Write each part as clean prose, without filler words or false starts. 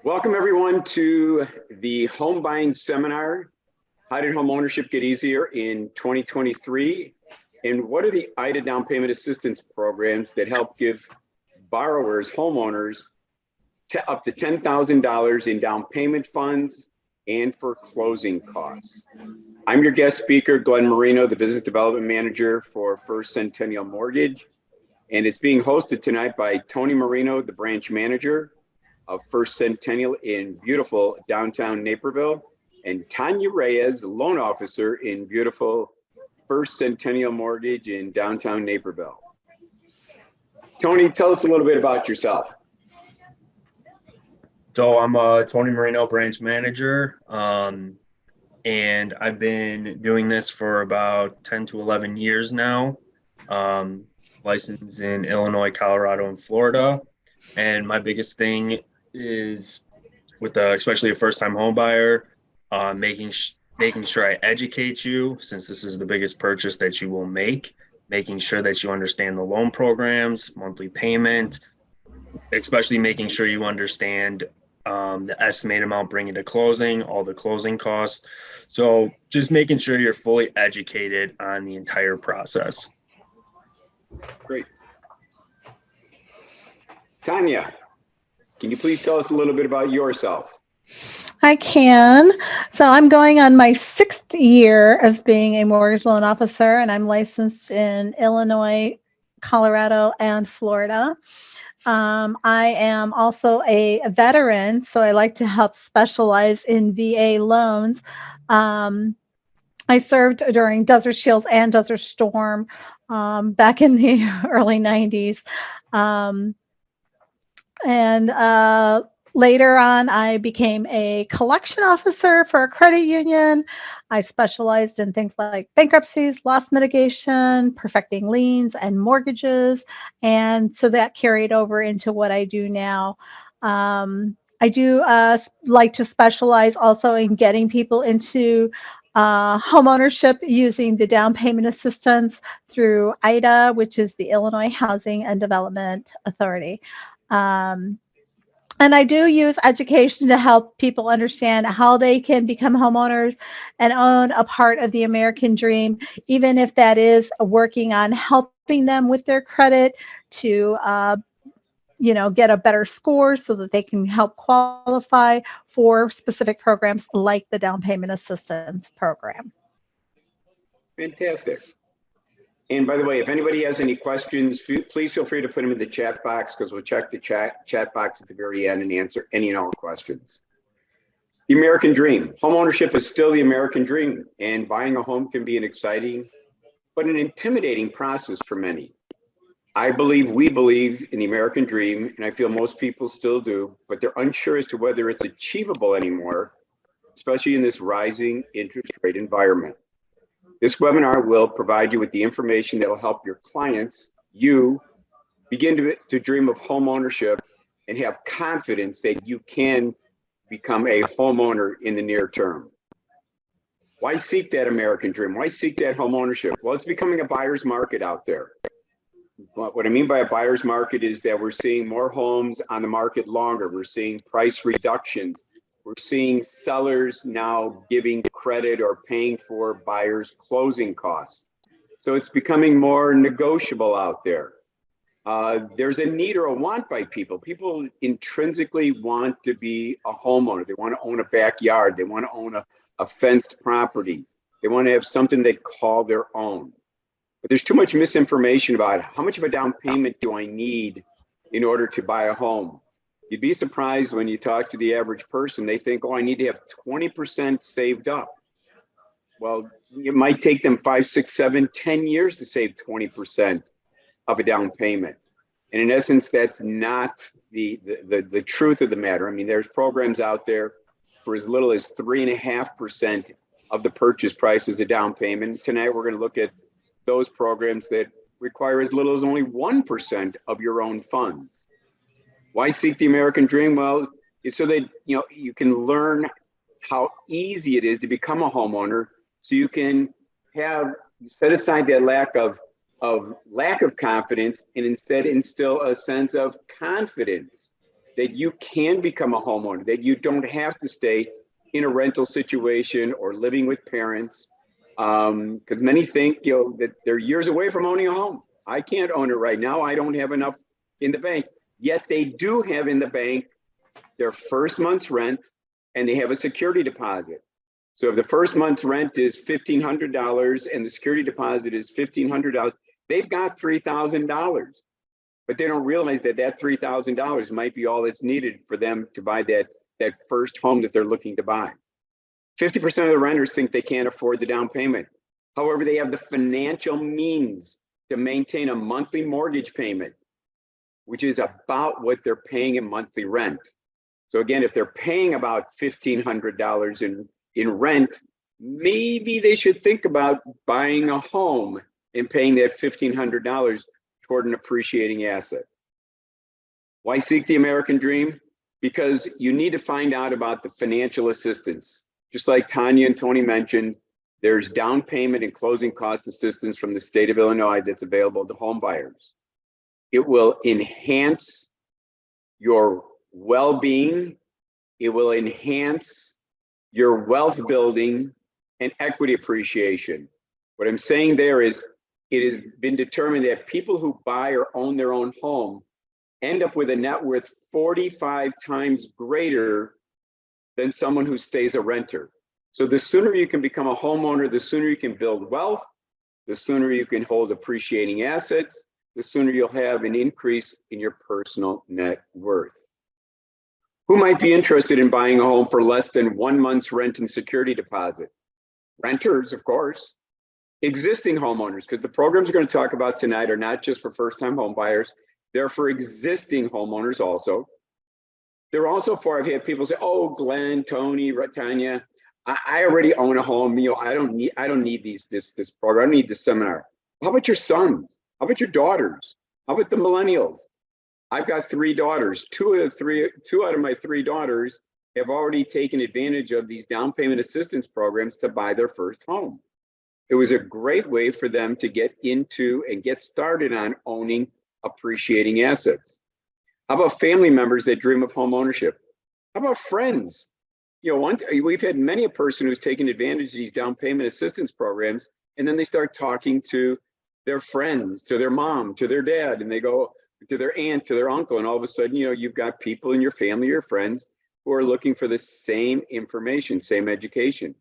Welcome everyone to the home buying seminar. How did home ownership get easier in 2023? And what are the IDA down payment assistance programs that help give borrowers, homeowners, up to $10,000 in down payment funds and for closing costs? I'm your guest speaker, Glenn Marino, the Business Development Manager for First Centennial Mortgage. And it's being hosted tonight by Tony Marino, the Branch Manager of First Centennial in beautiful downtown Naperville, and Tanya Reyes, Loan Officer in beautiful First Centennial Mortgage in downtown Naperville. Tony, tell us a little bit about yourself. So I'm Tony Marino, Branch Manager, and I've been doing this for about 10 to 11 years now, licensed in Illinois, Colorado, and Florida. And my biggest thing is with especially a first-time home buyer, making sure I educate you, since this is the biggest purchase that you will make, making sure that you understand the loan programs, monthly payment, especially making sure you understand the estimated amount bringing to closing, all the closing costs. So just making sure you're fully educated on the entire process. Great. Tanya, can you please tell us a little bit about yourself? I can. So I'm going on my 6th year as being a mortgage loan officer, and I'm licensed in Illinois, Colorado, and Florida. I am also a veteran, so I like to help specialize in VA loans. I served during Desert Shield and Desert Storm back in the early 90s. Later on, I became a collection officer for a credit union. I specialized in things like bankruptcies, loss mitigation, perfecting liens and mortgages. And so that carried over into what I do now. I do like to specialize also in getting people into home ownership using the down payment assistance through IDA, which is the Illinois Housing and Development Authority. And I do use education to help people understand how they can become homeowners and own a part of the American dream, even if that is working on helping them with their credit to, get a better score so that they can help qualify for specific programs like the down payment assistance program. Fantastic. And by the way, if anybody has any questions, please feel free to put them in the chat box, because we'll check the chat box at the very end and answer any and all questions. The American dream. Homeownership is still the American dream, and buying a home can be an exciting but an intimidating process for many. We believe in the American dream, and I feel most people still do, but they're unsure as to whether it's achievable anymore, especially in this rising interest rate environment. This webinar will provide you with the information that will help your clients, you, begin to dream of home ownership and have confidence that you can become a homeowner in the near term. Why seek that American dream? Why seek that home ownership? Well, it's becoming a buyer's market out there. But what I mean by a buyer's market is that we're seeing more homes on the market longer. We're seeing price reductions. We're seeing sellers now giving credit or paying for buyers' closing costs. So it's becoming more negotiable out there. There's a need or a want by people. People intrinsically want to be a homeowner. They want to own a backyard. They want to own a fenced property. They want to have something they call their own. But there's too much misinformation about how much of a down payment do I need in order to buy a home. You'd be surprised when you talk to the average person. They think, oh, I need to have 20% saved up. Well, it might take them 5, 6, 7, 10 years to save 20% of a down payment. And in essence, that's not the truth of the matter. I mean, there's programs out there for as little as 3.5% of the purchase price as a down payment. Tonight, we're going to look at those programs that require as little as only 1% of your own funds. Why seek the American dream? Well, it's so that you can learn how easy it is to become a homeowner, so you can set aside that lack of confidence and instead instill a sense of confidence that you can become a homeowner, that you don't have to stay in a rental situation or living with parents. Because many think, that they're years away from owning a home. I can't own it right now. I don't have enough in the bank. Yet they do have in the bank their first month's rent, and they have a security deposit. So if the first month's rent is $1,500 and the security deposit is $1,500, they've got $3,000. But they don't realize that that $3,000 might be all that's needed for them to buy that first home that they're looking to buy. 50% of the renters think they can't afford the down payment. However, they have the financial means to maintain a monthly mortgage payment, which is about what they're paying in monthly rent. So again, if they're paying about $1,500 in rent, maybe they should think about buying a home and paying that $1,500 toward an appreciating asset. Why seek the American dream? Because you need to find out about the financial assistance. Just like Tanya and Tony mentioned, there's down payment and closing cost assistance from the state of Illinois that's available to home buyers. It will enhance your well-being. It will enhance your wealth building and equity appreciation. What I'm saying there is, it has been determined that people who buy or own their own home end up with a net worth 45 times greater than someone who stays a renter. So the sooner you can become a homeowner, the sooner you can build wealth, the sooner you can hold appreciating assets, the sooner you'll have an increase in your personal net worth. Who might be interested in buying a home for less than 1 month's rent and security deposit? Renters, of course. Existing homeowners, because the programs we're going to talk about tonight are not just for first-time home buyers, they're for existing homeowners also. They're also for, I've had people say, oh, Glenn, Tony, Tanya, I already own a home. I don't need this program. I don't need this seminar. How about your sons? How about your daughters? How about the millennials? I've got 3 daughters. Two out of my 3 daughters have already taken advantage of these down payment assistance programs to buy their first home. It was a great way for them to get into and get started on owning appreciating assets. How about family members that dream of home ownership? How about friends? We've had many a person who's taken advantage of these down payment assistance programs, and then they start talking to their friends, to their mom, to their dad, and they go to their aunt, to their uncle, and all of a sudden, you've got people in your family, your friends, who are looking for the same information, same education.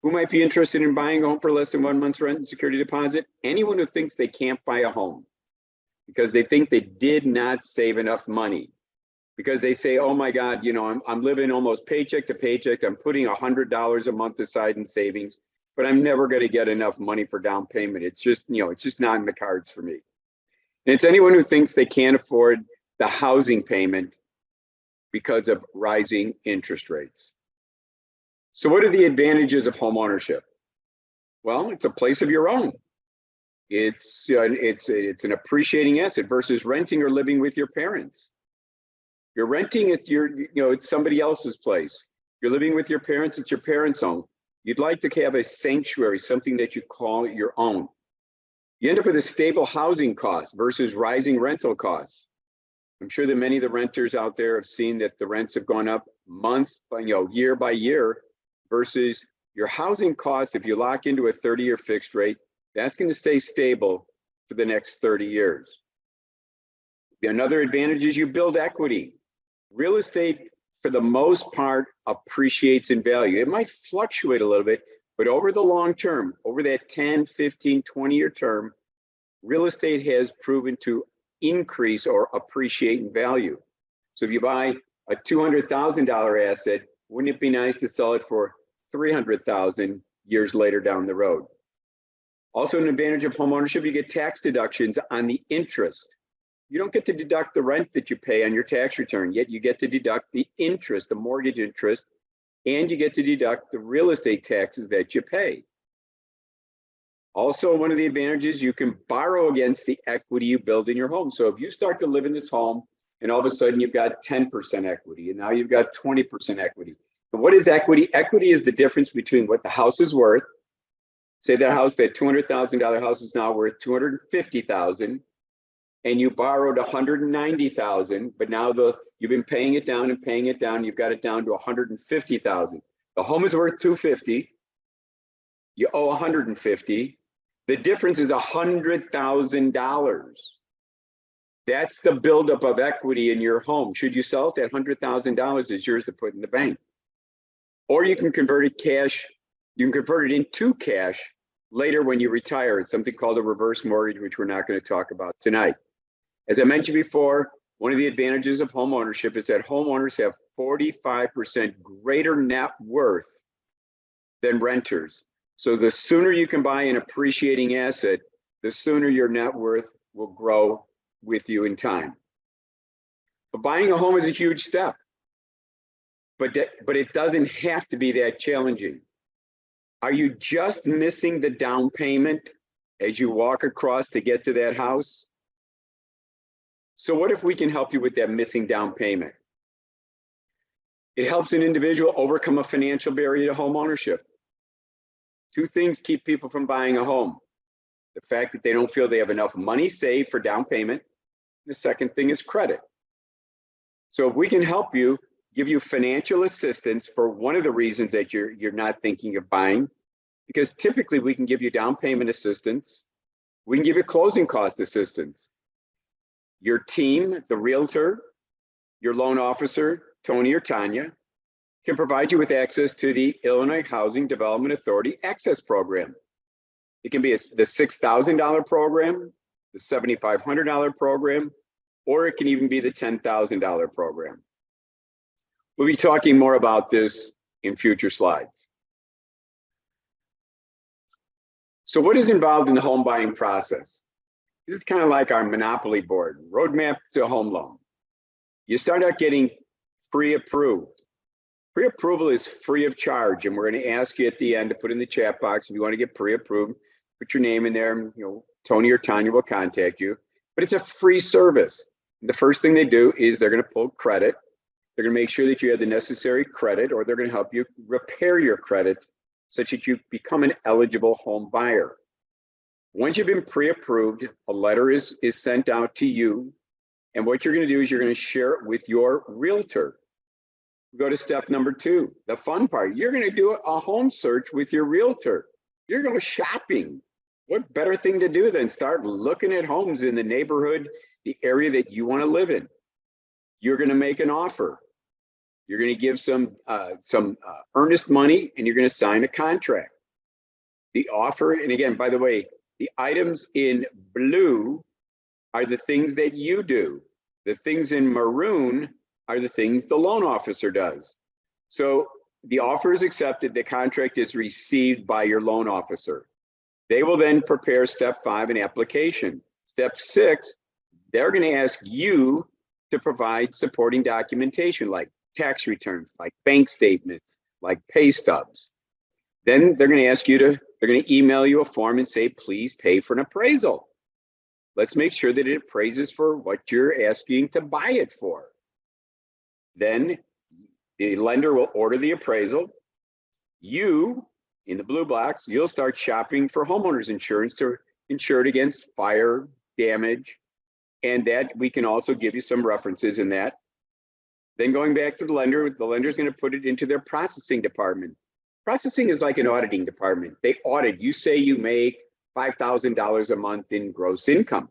Who might be interested in buying a home for less than 1 month's rent and security deposit? Anyone who thinks they can't buy a home because they think they did not save enough money. Because they say, oh my God, I'm living almost paycheck to paycheck. I'm putting $100 a month aside in savings, but I'm never going to get enough money for down payment. It's just, it's just not in the cards for me. And it's anyone who thinks they can't afford the housing payment because of rising interest rates. So what are the advantages of home ownership? Well, it's a place of your own. It's an appreciating asset versus renting or living with your parents. You're renting it, it's somebody else's place. You're living with your parents, it's your parents' home. You'd like to have a sanctuary, something that you call your own. You end up with a stable housing cost versus rising rental costs. I'm sure that many of the renters out there have seen that the rents have gone up year by year, versus your housing costs. If you lock into a 30-year fixed rate, that's going to stay stable for the next 30 years. Another advantage is you build equity. Real estate, for the most part, appreciates in value. It might fluctuate a little bit, but over the long term, over that 10, 15, 20-year term, real estate has proven to increase or appreciate in value. So if you buy a $200,000 asset, wouldn't it be nice to sell it for $300,000 years later down the road? Also, an advantage of home ownership, you get tax deductions on the interest. You don't get to deduct the rent that you pay on your tax return, yet you get to deduct the interest, the mortgage interest, and you get to deduct the real estate taxes that you pay. Also, one of the advantages, you can borrow against the equity you build in your home. So if you start to live in this home and all of a sudden you've got 10% equity and now you've got 20% equity. And what is equity? Equity is the difference between what the house is worth. Say that $200,000 house is now worth $250,000. and you borrowed 190,000, but now you've been paying it down and paying it down. You've got it down to 150,000. The home is worth 250. You owe 150. The difference is $100,000. That's the buildup of equity in your home. Should you sell it, that $100,000 is yours to put in the bank. Or you can convert it cash. You can convert it into cash later when you retire. It's something called a reverse mortgage, which we're not going to talk about tonight. As I mentioned before, one of the advantages of home ownership is that homeowners have 45% greater net worth than renters. So the sooner you can buy an appreciating asset, the sooner your net worth will grow with you in time. But buying a home is a huge step, but it doesn't have to be that challenging. Are you just missing the down payment as you walk across to get to that house? So what if we can help you with that missing down payment? It helps an individual overcome a financial barrier to home ownership. Two things keep people from buying a home: the fact that they don't feel they have enough money saved for down payment. The second thing is credit. So if we can help you, give you financial assistance for one of the reasons that you're not thinking of buying, because typically we can give you down payment assistance, we can give you closing cost assistance. Your team, the realtor, your loan officer, Tony or Tanya, can provide you with access to the Illinois Housing Development Authority Access Program. It can be the $6,000 program, the $7,500 program, or it can even be the $10,000 program. We'll be talking more about this in future slides. So what is involved in the home buying process? This is kind of like our Monopoly board, roadmap to home loan. You start out getting pre-approved. Pre-approval is free of charge, and we're going to ask you at the end to put in the chat box if you want to get pre-approved. Put your name in there, and Tony or Tanya will contact you. But it's a free service. And the first thing they do is they're going to pull credit. They're going to make sure that you have the necessary credit, or they're going to help you repair your credit such that you become an eligible home buyer. Once you've been pre-approved, a letter is sent out to you. And what you're going to do is you're going to share it with your realtor. Go to step number 2, the fun part. You're going to do a home search with your realtor. You're going shopping. What better thing to do than start looking at homes in the neighborhood, the area that you want to live in? You're going to make an offer. You're going to give some earnest money, and you're going to sign a contract. The offer, and again, by the way, the items in blue are the things that you do. The things in maroon are the things the loan officer does. So the offer is accepted, the contract is received by your loan officer. They will then prepare step 5, an application. Step 6, they're going to ask you to provide supporting documentation like tax returns, like bank statements, like pay stubs. Then they're going to ask you they're going to email you a form and say, please pay for an appraisal. Let's make sure that it appraises for what you're asking to buy it for. Then the lender will order the appraisal. You, in the blue box, you'll start shopping for homeowners insurance to insure it against fire damage. And that we can also give you some references in that. Then going back to the lender's going to put it into their processing department. Processing is like an auditing department. They audit. You say you make $5,000 a month in gross income.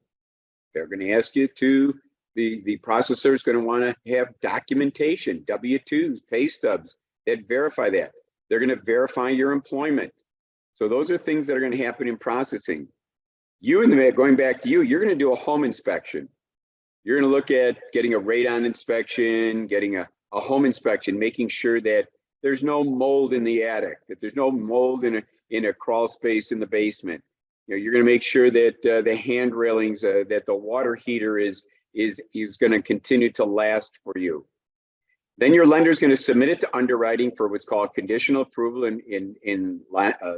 They're going to ask you to, the processor is going to want to have documentation, W-2s, pay stubs that verify that. They're going to verify your employment. So those are things that are going to happen in processing. Going back to you, you're going to do a home inspection. You're going to look at getting a radon inspection, getting a home inspection, making sure that there's no mold in the attic, that there's no mold in a crawl space in the basement. You're going to make sure that the hand railings, that the water heater is going to continue to last for you. Then your lender is going to submit it to underwriting for what's called conditional approval in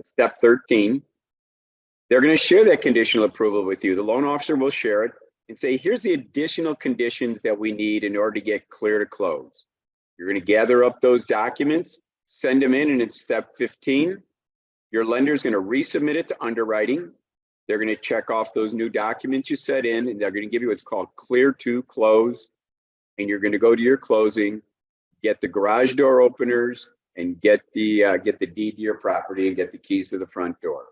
step 13. They're going to share that conditional approval with you. The loan officer will share it and say, here's the additional conditions that we need in order to get clear to close. You're going to gather up those documents, send them in, and in step 15, your lender is going to resubmit it to underwriting. They're going to check off those new documents you set in, and they're going to give you what's called clear to close. And you're going to go to your closing, get the garage door openers, and get the deed to your property and get the keys to the front door.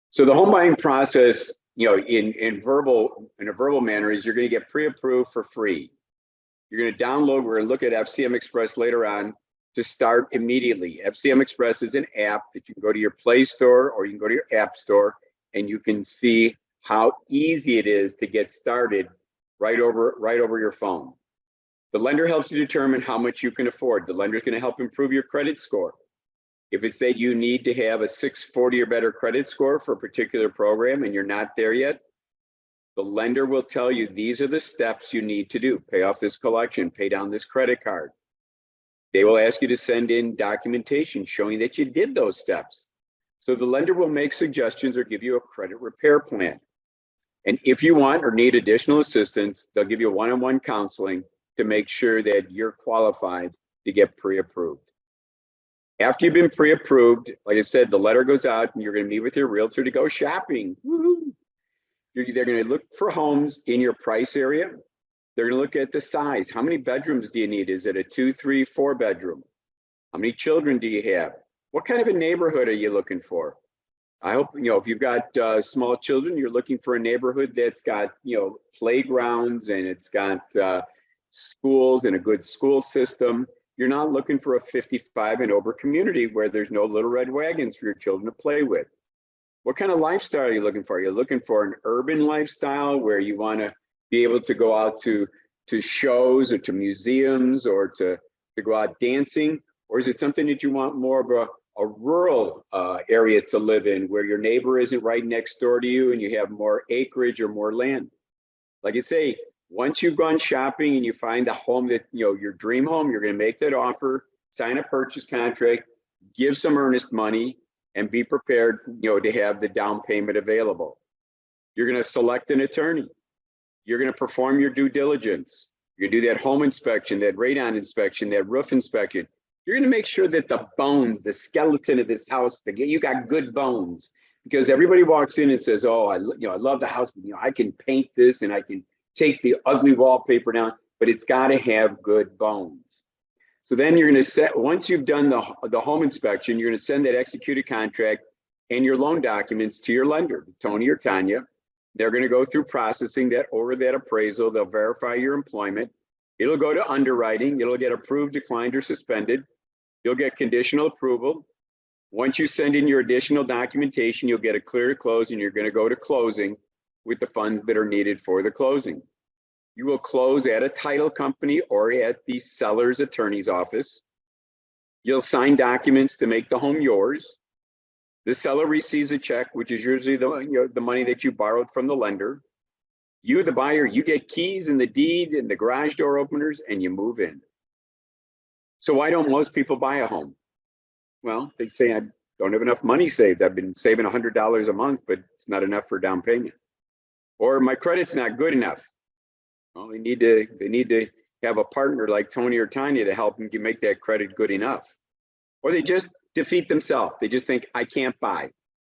So the home buying process, in a verbal manner, is you're going to get pre-approved for free. You're going to download. We're going to look at FCM Express later on to start immediately. FCM Express is an app that you can go to your Play Store or you can go to your App Store, and you can see how easy it is to get started right over your phone. The lender helps you determine how much you can afford. The lender is going to help improve your credit score. If it's that you need to have a 640 or better credit score for a particular program and you're not there yet, the lender will tell you these are the steps you need to do. Pay off this collection, pay down this credit card. They will ask you to send in documentation showing that you did those steps. So the lender will make suggestions or give you a credit repair plan. And if you want or need additional assistance, they'll give you one-on-one counseling to make sure that you're qualified to get pre-approved. After you've been pre-approved, like I said, the letter goes out and you're going to meet with your realtor to go shopping. Woo-hoo. They're going to look for homes in your price area. They're going to look at the size. How many bedrooms do you need? Is it a 2, 3, 4 bedroom? How many children do you have? What kind of a neighborhood are you looking for? I hope, if you've got small children, you're looking for a neighborhood that's got, playgrounds and it's got schools and a good school system. You're not looking for a 55 and over community where there's no little red wagons for your children to play with. What kind of lifestyle are you looking for? Are you looking for an urban lifestyle where you want to be able to go out to shows or to museums or to go out dancing? Or is it something that you want more of a rural area to live in where your neighbor isn't right next door to you and you have more acreage or more land? Like I say, once you've gone shopping and you find a home that, your dream home, you're going to make that offer, sign a purchase contract, give some earnest money, and be prepared, to have the down payment available. You're going to select an attorney. You're going to perform your due diligence. You're going to do that home inspection, that radon inspection, that roof inspection. You're going to make sure that the bones, the skeleton of this house, you got good bones, because everybody walks in and says, "Oh, I love the house, but I can paint this and I can take the ugly wallpaper down, but it's got to have good bones." So then you're going to once you've done the home inspection, you're going to send that executed contract and your loan documents to your lender, Tony or Tanya. They're going to go through processing that over that appraisal. They'll verify your employment. It'll go to underwriting. It'll get approved, declined, or suspended. You'll get conditional approval. Once you send in your additional documentation, you'll get a clear to close, and you're going to go to closing with the funds that are needed for the closing. You will close at a title company or at the seller's attorney's office. You'll sign documents to make the home yours. The seller receives a check, which is usually the money that you borrowed from the lender. You, the buyer, you get keys and the deed and the garage door openers, and you move in. So why don't most people buy a home? Well, they say, I don't have enough money saved. I've been saving $100 a month, but it's not enough for down payment. Or my credit's not good enough. Well, they need to have a partner like Tony or Tanya to help them make that credit good enough. Or they just defeat themselves. They just think, I can't buy.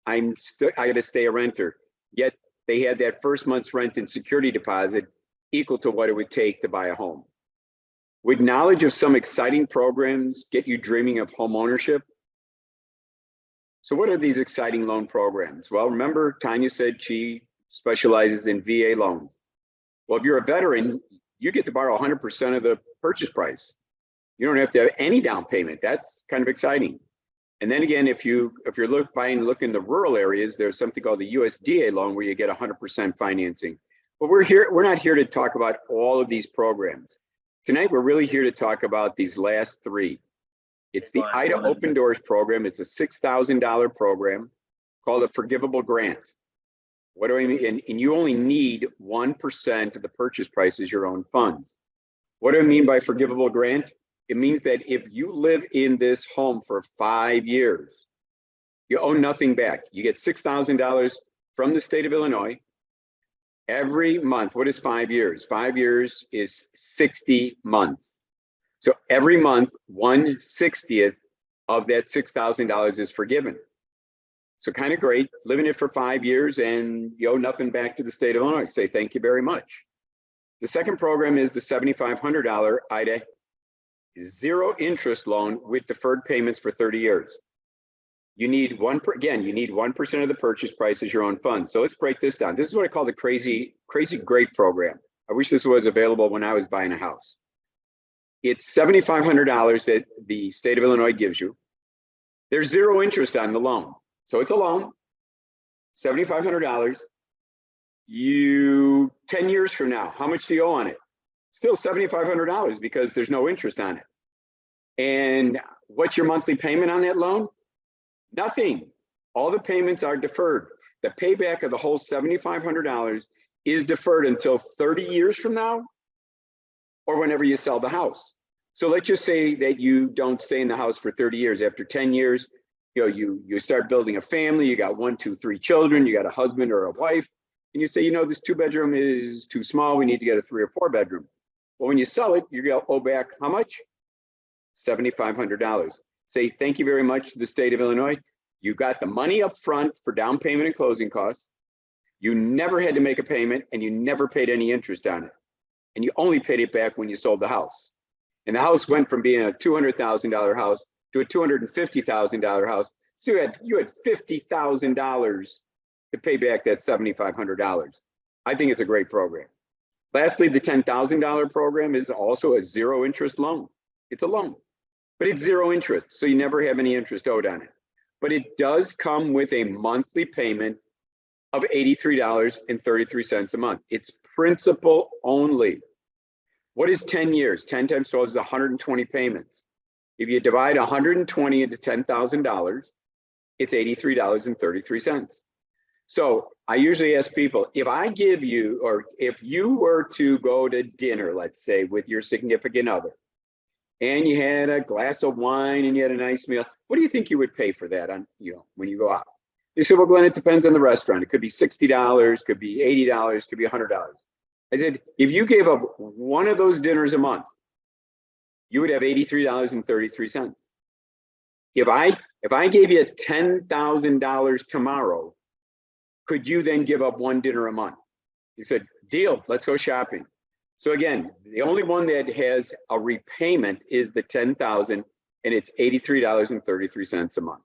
I got to stay a renter. Yet they had that first month's rent and security deposit equal to what it would take to buy a home. Would knowledge of some exciting programs get you dreaming of home ownership? So what are these exciting loan programs? Well, remember, Tanya said she specializes in VA loans. Well, if you're a veteran, you get to borrow 100% of the purchase price. You don't have to have any down payment. That's kind of exciting. And then again, if you're looking in the rural areas, there's something called the USDA loan where you get 100% financing. But we're not here to talk about all of these programs. Tonight, we're really here to talk about these last three. It's the IDA Open Doors program. It's a $6,000 program called a forgivable grant. What do I mean? And you only need 1% of the purchase price as your own funds. What do I mean by forgivable grant? It means that if you live in this home for 5 years, you owe nothing back. You get $6,000 from the state of Illinois every month. What is 5 years? 5 years is 60 months. So every month, 1/60th of that $6,000 is forgiven. So kind of great, living it for 5 years and you owe nothing back to the state of Illinois. Say thank you very much. The second program is the $7,500 IDA zero interest loan with deferred payments for 30 years. You need you need 1% of the purchase price as your own fund. So let's break this down. This is what I call the crazy great program. I wish this was available when I was buying a house. It's $7,500 that the state of Illinois gives you. There's zero interest on the loan. So it's a loan, $7,500. 10 years from now, how much do you owe on it? Still $7,500 because there's no interest on it. And what's your monthly payment on that loan? Nothing. All the payments are deferred. The payback of the whole $7,500 is deferred until 30 years from now or whenever you sell the house. So let's just say that you don't stay in the house for 30 years. After 10 years, you start building a family, you got 1, 2, 3 children, you got a husband or a wife, and you say, this 2-bedroom is too small, we need to get a 3 or 4-bedroom. Well, when you sell it, you're gonna owe back how much? $7,500. Say thank you very much to the state of Illinois. You got the money up front for down payment and closing costs. You never had to make a payment and you never paid any interest on it. And you only paid it back when you sold the house. And the house went from being a $200,000 house to a $250,000 house. So you had $50,000 to pay back that $7,500. I think it's a great program. Lastly, the $10,000 program is also a zero interest loan. It's a loan, but it's zero interest. So you never have any interest owed on it. But it does come with a monthly payment of $83.33 a month. It's principal only. What is 10 years? 10 times 12 is 120 payments. If you divide 120 into $10,000, it's $83.33. So I usually ask people, if I give you, or if you were to go to dinner, let's say with your significant other, and you had a glass of wine and you had a nice meal, what do you think you would pay for that on, when you go out? You said, well, Glenn, it depends on the restaurant. It could be $60, could be $80, could be $100. I said, if you gave up one of those dinners a month, you would have $83.33. If I gave you $10,000 tomorrow, could you then give up one dinner a month? He said, deal, let's go shopping. So again, the only one that has a repayment is the $10,000, and it's $83.33 a month.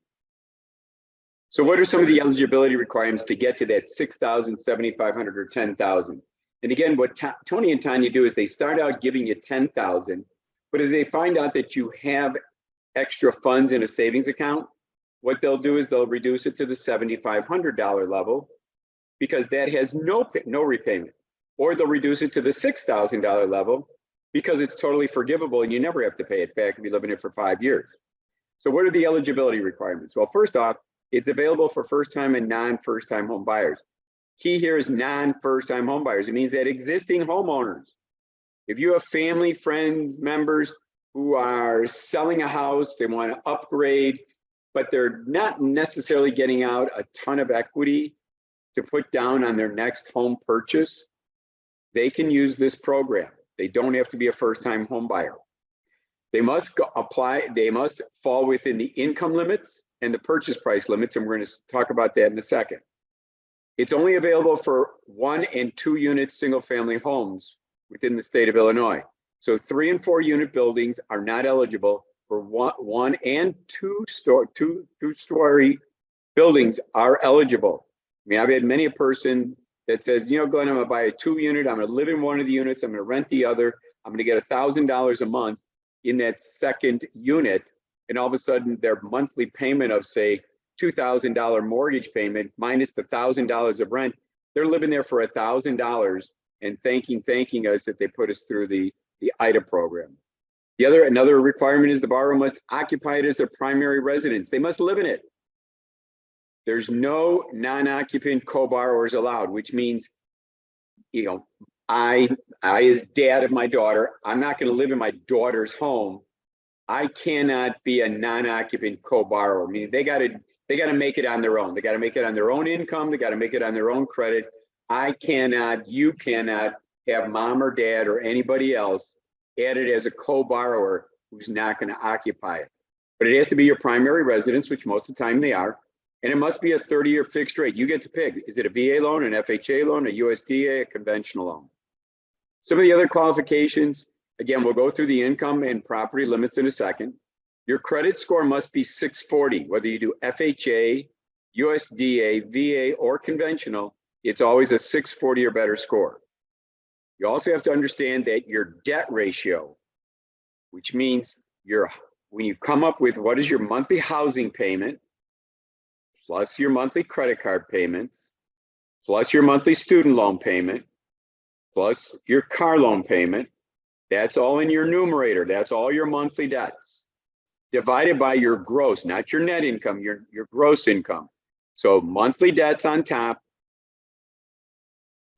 So what are some of the eligibility requirements to get to that $6,000, $7,500, or $10,000? And again, what Tony and Tanya do is they start out giving you $10,000, but if they find out that you have extra funds in a savings account, what they'll do is they'll reduce it to the $7,500 level because that has no repayment. Or they'll reduce it to the $6,000 level because it's totally forgivable and you never have to pay it back if you live in it for 5 years. So what are the eligibility requirements? Well, first off, it's available for first-time and non-first-time home buyers. Key here is non-first-time home buyers. It means that existing homeowners, if you have family, friends, members who are selling a house, they want to upgrade, but they're not necessarily getting out a ton of equity to put down on their next home purchase, they can use this program. They don't have to be a first-time home buyer. They must they must fall within the income limits and the purchase price limits, and we're going to talk about that in a second. It's only available for 1 and 2 unit single-family homes within the state of Illinois. So 3 and 4 unit buildings are not eligible for one and two story buildings are eligible. I mean, I've had many a person that says, Glenn, I'm gonna buy a 2 unit, I'm gonna live in one of the units, I'm gonna rent the other, I'm gonna get $1,000 a month in that second unit. And all of a sudden their monthly payment of say $2,000 mortgage payment minus the $1,000 of rent, they're living there for $1,000 and thanking us that they put us through the IDA program. Another requirement is the borrower must occupy it as their primary residence. They must live in it. There's no non-occupant co-borrowers allowed, which means, I as dad of my daughter, I'm not going to live in my daughter's home. I cannot be a non-occupant co-borrower. I mean, they got to make it on their own. They got to make it on their own income. They got to make it on their own credit. You cannot have mom or dad or anybody else added as a co-borrower who's not going to occupy it. But it has to be your primary residence, which most of the time they are. And it must be a 30-year fixed rate. You get to pick. Is it a VA loan, an FHA loan, a USDA, a conventional loan? Some of the other qualifications, again, we'll go through the income and property limits in a second. Your credit score must be 640, whether you do FHA, USDA, VA, or conventional, it's always a 640 or better score. You also have to understand that your debt ratio, which means when you come up with what is your monthly housing payment, plus your monthly credit card payments, plus your monthly student loan payment, plus your car loan payment, that's all in your numerator. That's all your monthly debts divided by your gross, not your net income, your gross income. So monthly debts on top,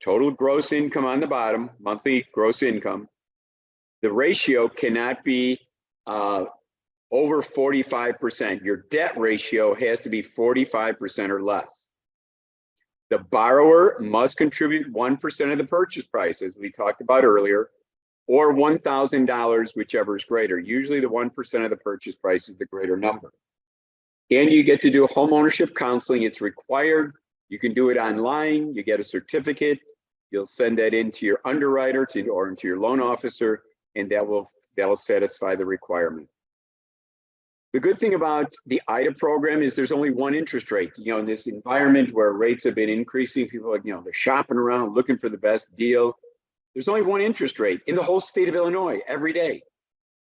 total gross income on the bottom, monthly gross income. The ratio cannot be over 45%. Your debt ratio has to be 45% or less. The borrower must contribute 1% of the purchase price, as we talked about earlier, or $1,000, whichever is greater. Usually the 1% of the purchase price is the greater number. And you get to do home ownership counseling. It's required. You can do it online. You get a certificate. You'll send that into your underwriter or into your loan officer, and that will satisfy the requirement. The good thing about the IDA program is there's only one interest rate. You know, in this environment where rates have been increasing, people are, they're shopping around looking for the best deal. There's only one interest rate in the whole state of Illinois every day.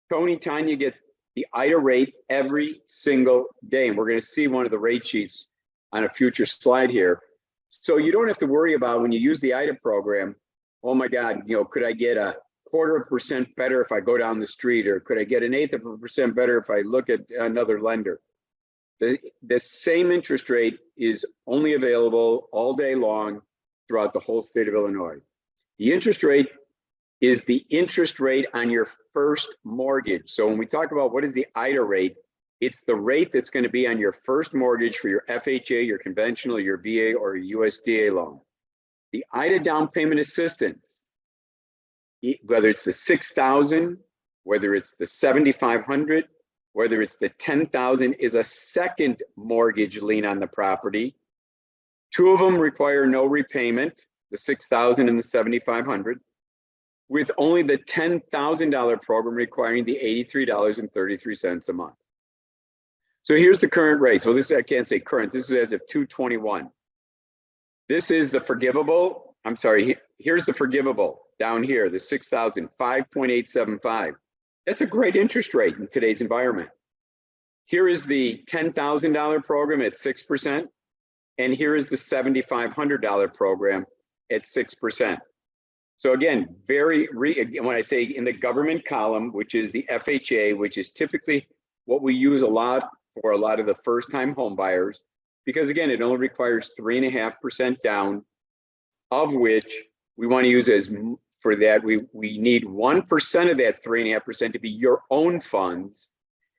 Tony, Tanya get the IDA rate every single day. And we're going to see one of the rate sheets on a future slide here. So you don't have to worry about when you use the IDA program, oh my God, could I get a 0.25% better if I go down the street, or could I get 0.1% better if I look at another lender? The same interest rate is only available all day long throughout the whole state of Illinois. The interest rate is the interest rate on your first mortgage. So when we talk about what is the IDA rate, it's the rate that's going to be on your first mortgage for your FHA, your conventional, your VA, or your USDA loan. The IDA down payment assistance, whether it's the $6,000, whether it's the $7,500, whether it's the $10,000, is a second mortgage lien on the property. Two of them require no repayment, the $6,000 and the $7,500, with only the $10,000 program requiring the $83.33 a month. So here's the current rate. So this, I can't say current, this is as of 2/21. This is the forgivable, I'm sorry, here's the forgivable down here, the $6,000, 5.875. That's a great interest rate in today's environment. Here is the $10,000 program at 6%, and here is the $7,500 program at 6%. So again, when I say in the government column, which is the FHA, which is typically what we use a lot for a lot of the first-time home buyers, because again, it only requires 3.5% down, of which we want to use as for that, we need 1% of that 3.5% to be your own funds,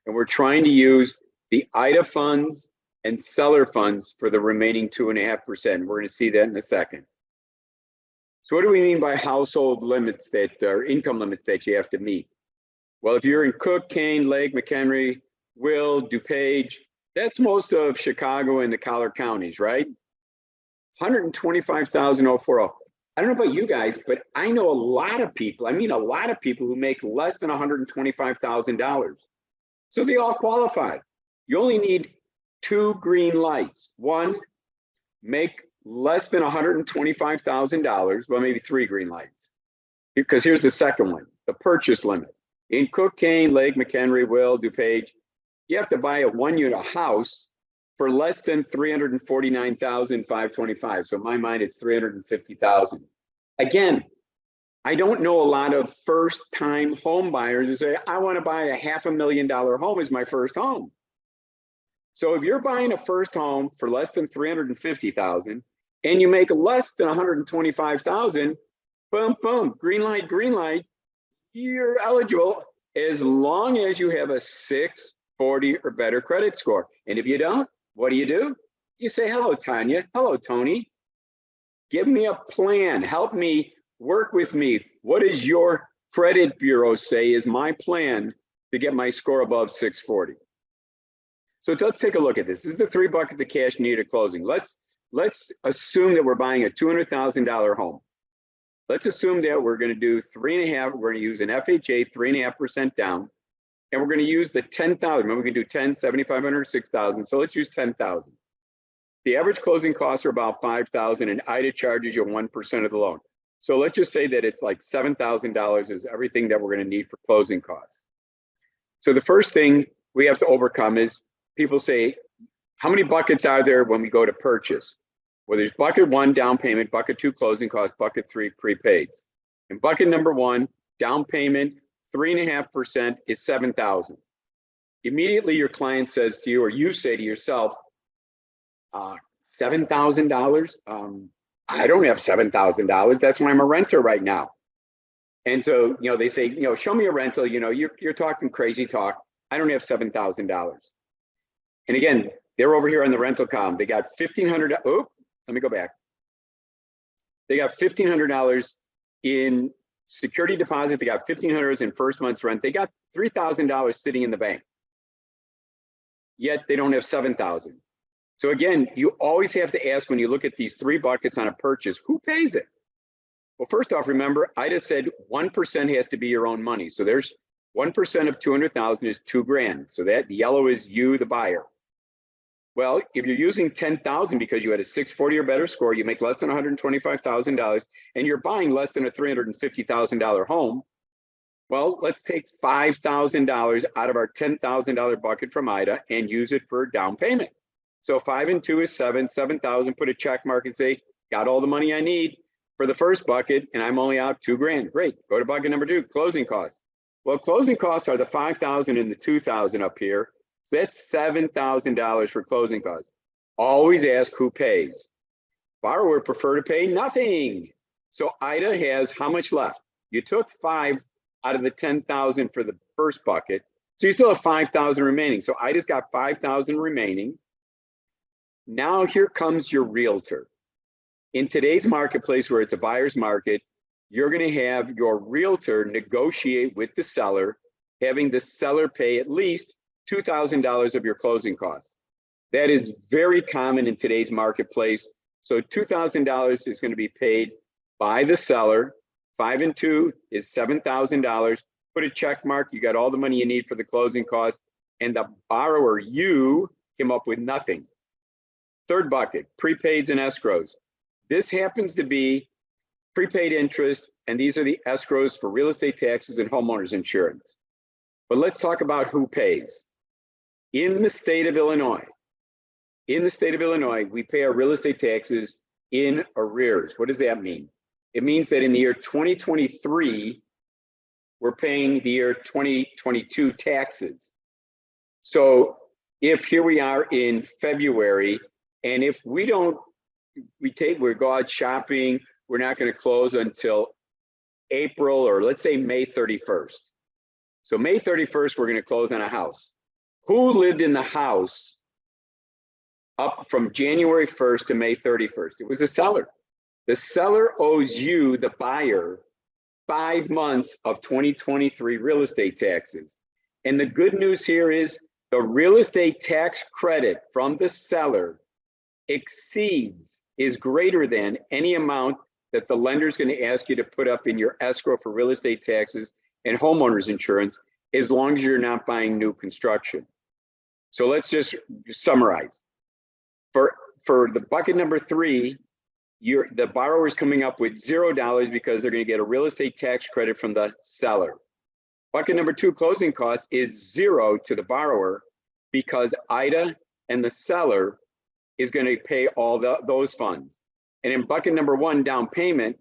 and we're trying to use the IDA funds and seller funds for the remaining 2.5%. We're going to see that in a second. So what do we mean by household limits that are income limits that you have to meet? Well, if you're in Cook, Kane, Lake, McHenry, Will, DuPage, that's most of Chicago and the collar counties, right? 125,040. I don't know about you guys, but I know a lot of people, I mean a lot of people who make less than $125,000. So they all qualify. You only need 2 green lights. One, make less than $125,000, well, maybe 3 green lights. Because here's the second one, the purchase limit. In Cook, Kane, Lake, McHenry, Will, DuPage, you have to buy a 1-unit house for less than $349,525. So in my mind, it's $350,000. Again, I don't know a lot of first-time home buyers who say, I want to buy a $500,000 home as my first home. So if you're buying a first home for less than $350,000 and you make less than $125,000, boom, boom, green light, you're eligible as long as you have a 640 or better credit score. And if you don't, what do? You say, hello, Tanya. Hello, Tony. Give me a plan. Help me, work with me. What does your credit bureau say is my plan to get my score above 640? So let's take a look at this. This is the 3 buckets of cash needed at closing. Let's assume that we're buying a $200,000 home. Let's assume that we're going to do 3.5. We're going to use an FHA 3.5% down, and we're going to use the 10,000. Remember, we can do 10, 7,500, 6,000. So let's use 10,000. The average closing costs are about 5,000, and IDA charges you 1% of the loan. So let's just say that it's like $7,000 is everything that we're going to need for closing costs. So the first thing we have to overcome is people say, how many buckets are there when we go to purchase? Well, there's bucket 1, down payment, bucket 2, closing costs, bucket 3, prepaids. And bucket number 1, down payment, 3.5% is $7,000. Immediately your client says to you, or you say to yourself, $7,000? I don't have $7,000. That's why I'm a renter right now. And so, they say, show me a rental, you're talking crazy talk. I don't have $7,000. And again, they're over here on the rental column. They got $1,500. Oh, let me go back. They got $1,500 in security deposit. They got $1,500 in first month's rent. They got $3,000 sitting in the bank. Yet they don't have $7,000. So again, you always have to ask when you look at these 3 buckets on a purchase, who pays it? Well, first off, remember, I just said 1% has to be your own money. So there's 1% of 200,000 is $2,000. So that the yellow is you, the buyer. Well, if you're using 10,000 because you had a 640 or better score, you make less than $125,000, and you're buying less than a $350,000 home. Well, let's take $5,000 out of our $10,000 bucket from IDA and use it for down payment. So 5 and 2 is 7, 7,000, put a check mark and say, got all the money I need for the first bucket, and I'm only out $2,000. Great, go to bucket number 2, closing costs. Well, closing costs are the 5,000 and the 2,000 up here. So that's $7,000 for closing costs. Always ask who pays. Borrower prefer to pay nothing. So IDA has how much left? You took 5 out of the 10,000 for the first bucket. So you still have 5,000 remaining. So IDA's got 5,000 remaining. Now here comes your realtor. In today's marketplace where it's a buyer's market, you're going to have your realtor negotiate with the seller, having the seller pay at least $2,000 of your closing costs. That is very common in today's marketplace. So $2,000 is going to be paid by the seller. 5 and 2 is $7,000. Put a check mark. You got all the money you need for the closing costs. And the borrower, you came up with nothing. Third bucket, prepaids and escrows. This happens to be prepaid interest, and these are the escrows for real estate taxes and homeowners insurance. But let's talk about who pays. In the state of Illinois, we pay our real estate taxes in arrears. What does that mean? It means that in the year 2023, we're paying the year 2022 taxes. So if here we are in February, and if we go out shopping, we're not going to close until April, or let's say May 31st. So May 31st, we're going to close on a house. Who lived in the house up from January 1st to May 31st? It was the seller. The seller owes you, the buyer, 5 months of 2023 real estate taxes. And the good news here is the real estate tax credit from the seller is greater than any amount that the lender is going to ask you to put up in your escrow for real estate taxes and homeowners insurance, as long as you're not buying new construction. So let's just summarize. For the bucket number 3, the borrower is coming up with $0 because they're going to get a real estate tax credit from the seller. Bucket number 2, closing costs, is 0 to the borrower because IDA and the seller is going to pay all those funds. And in bucket number 1, down payment,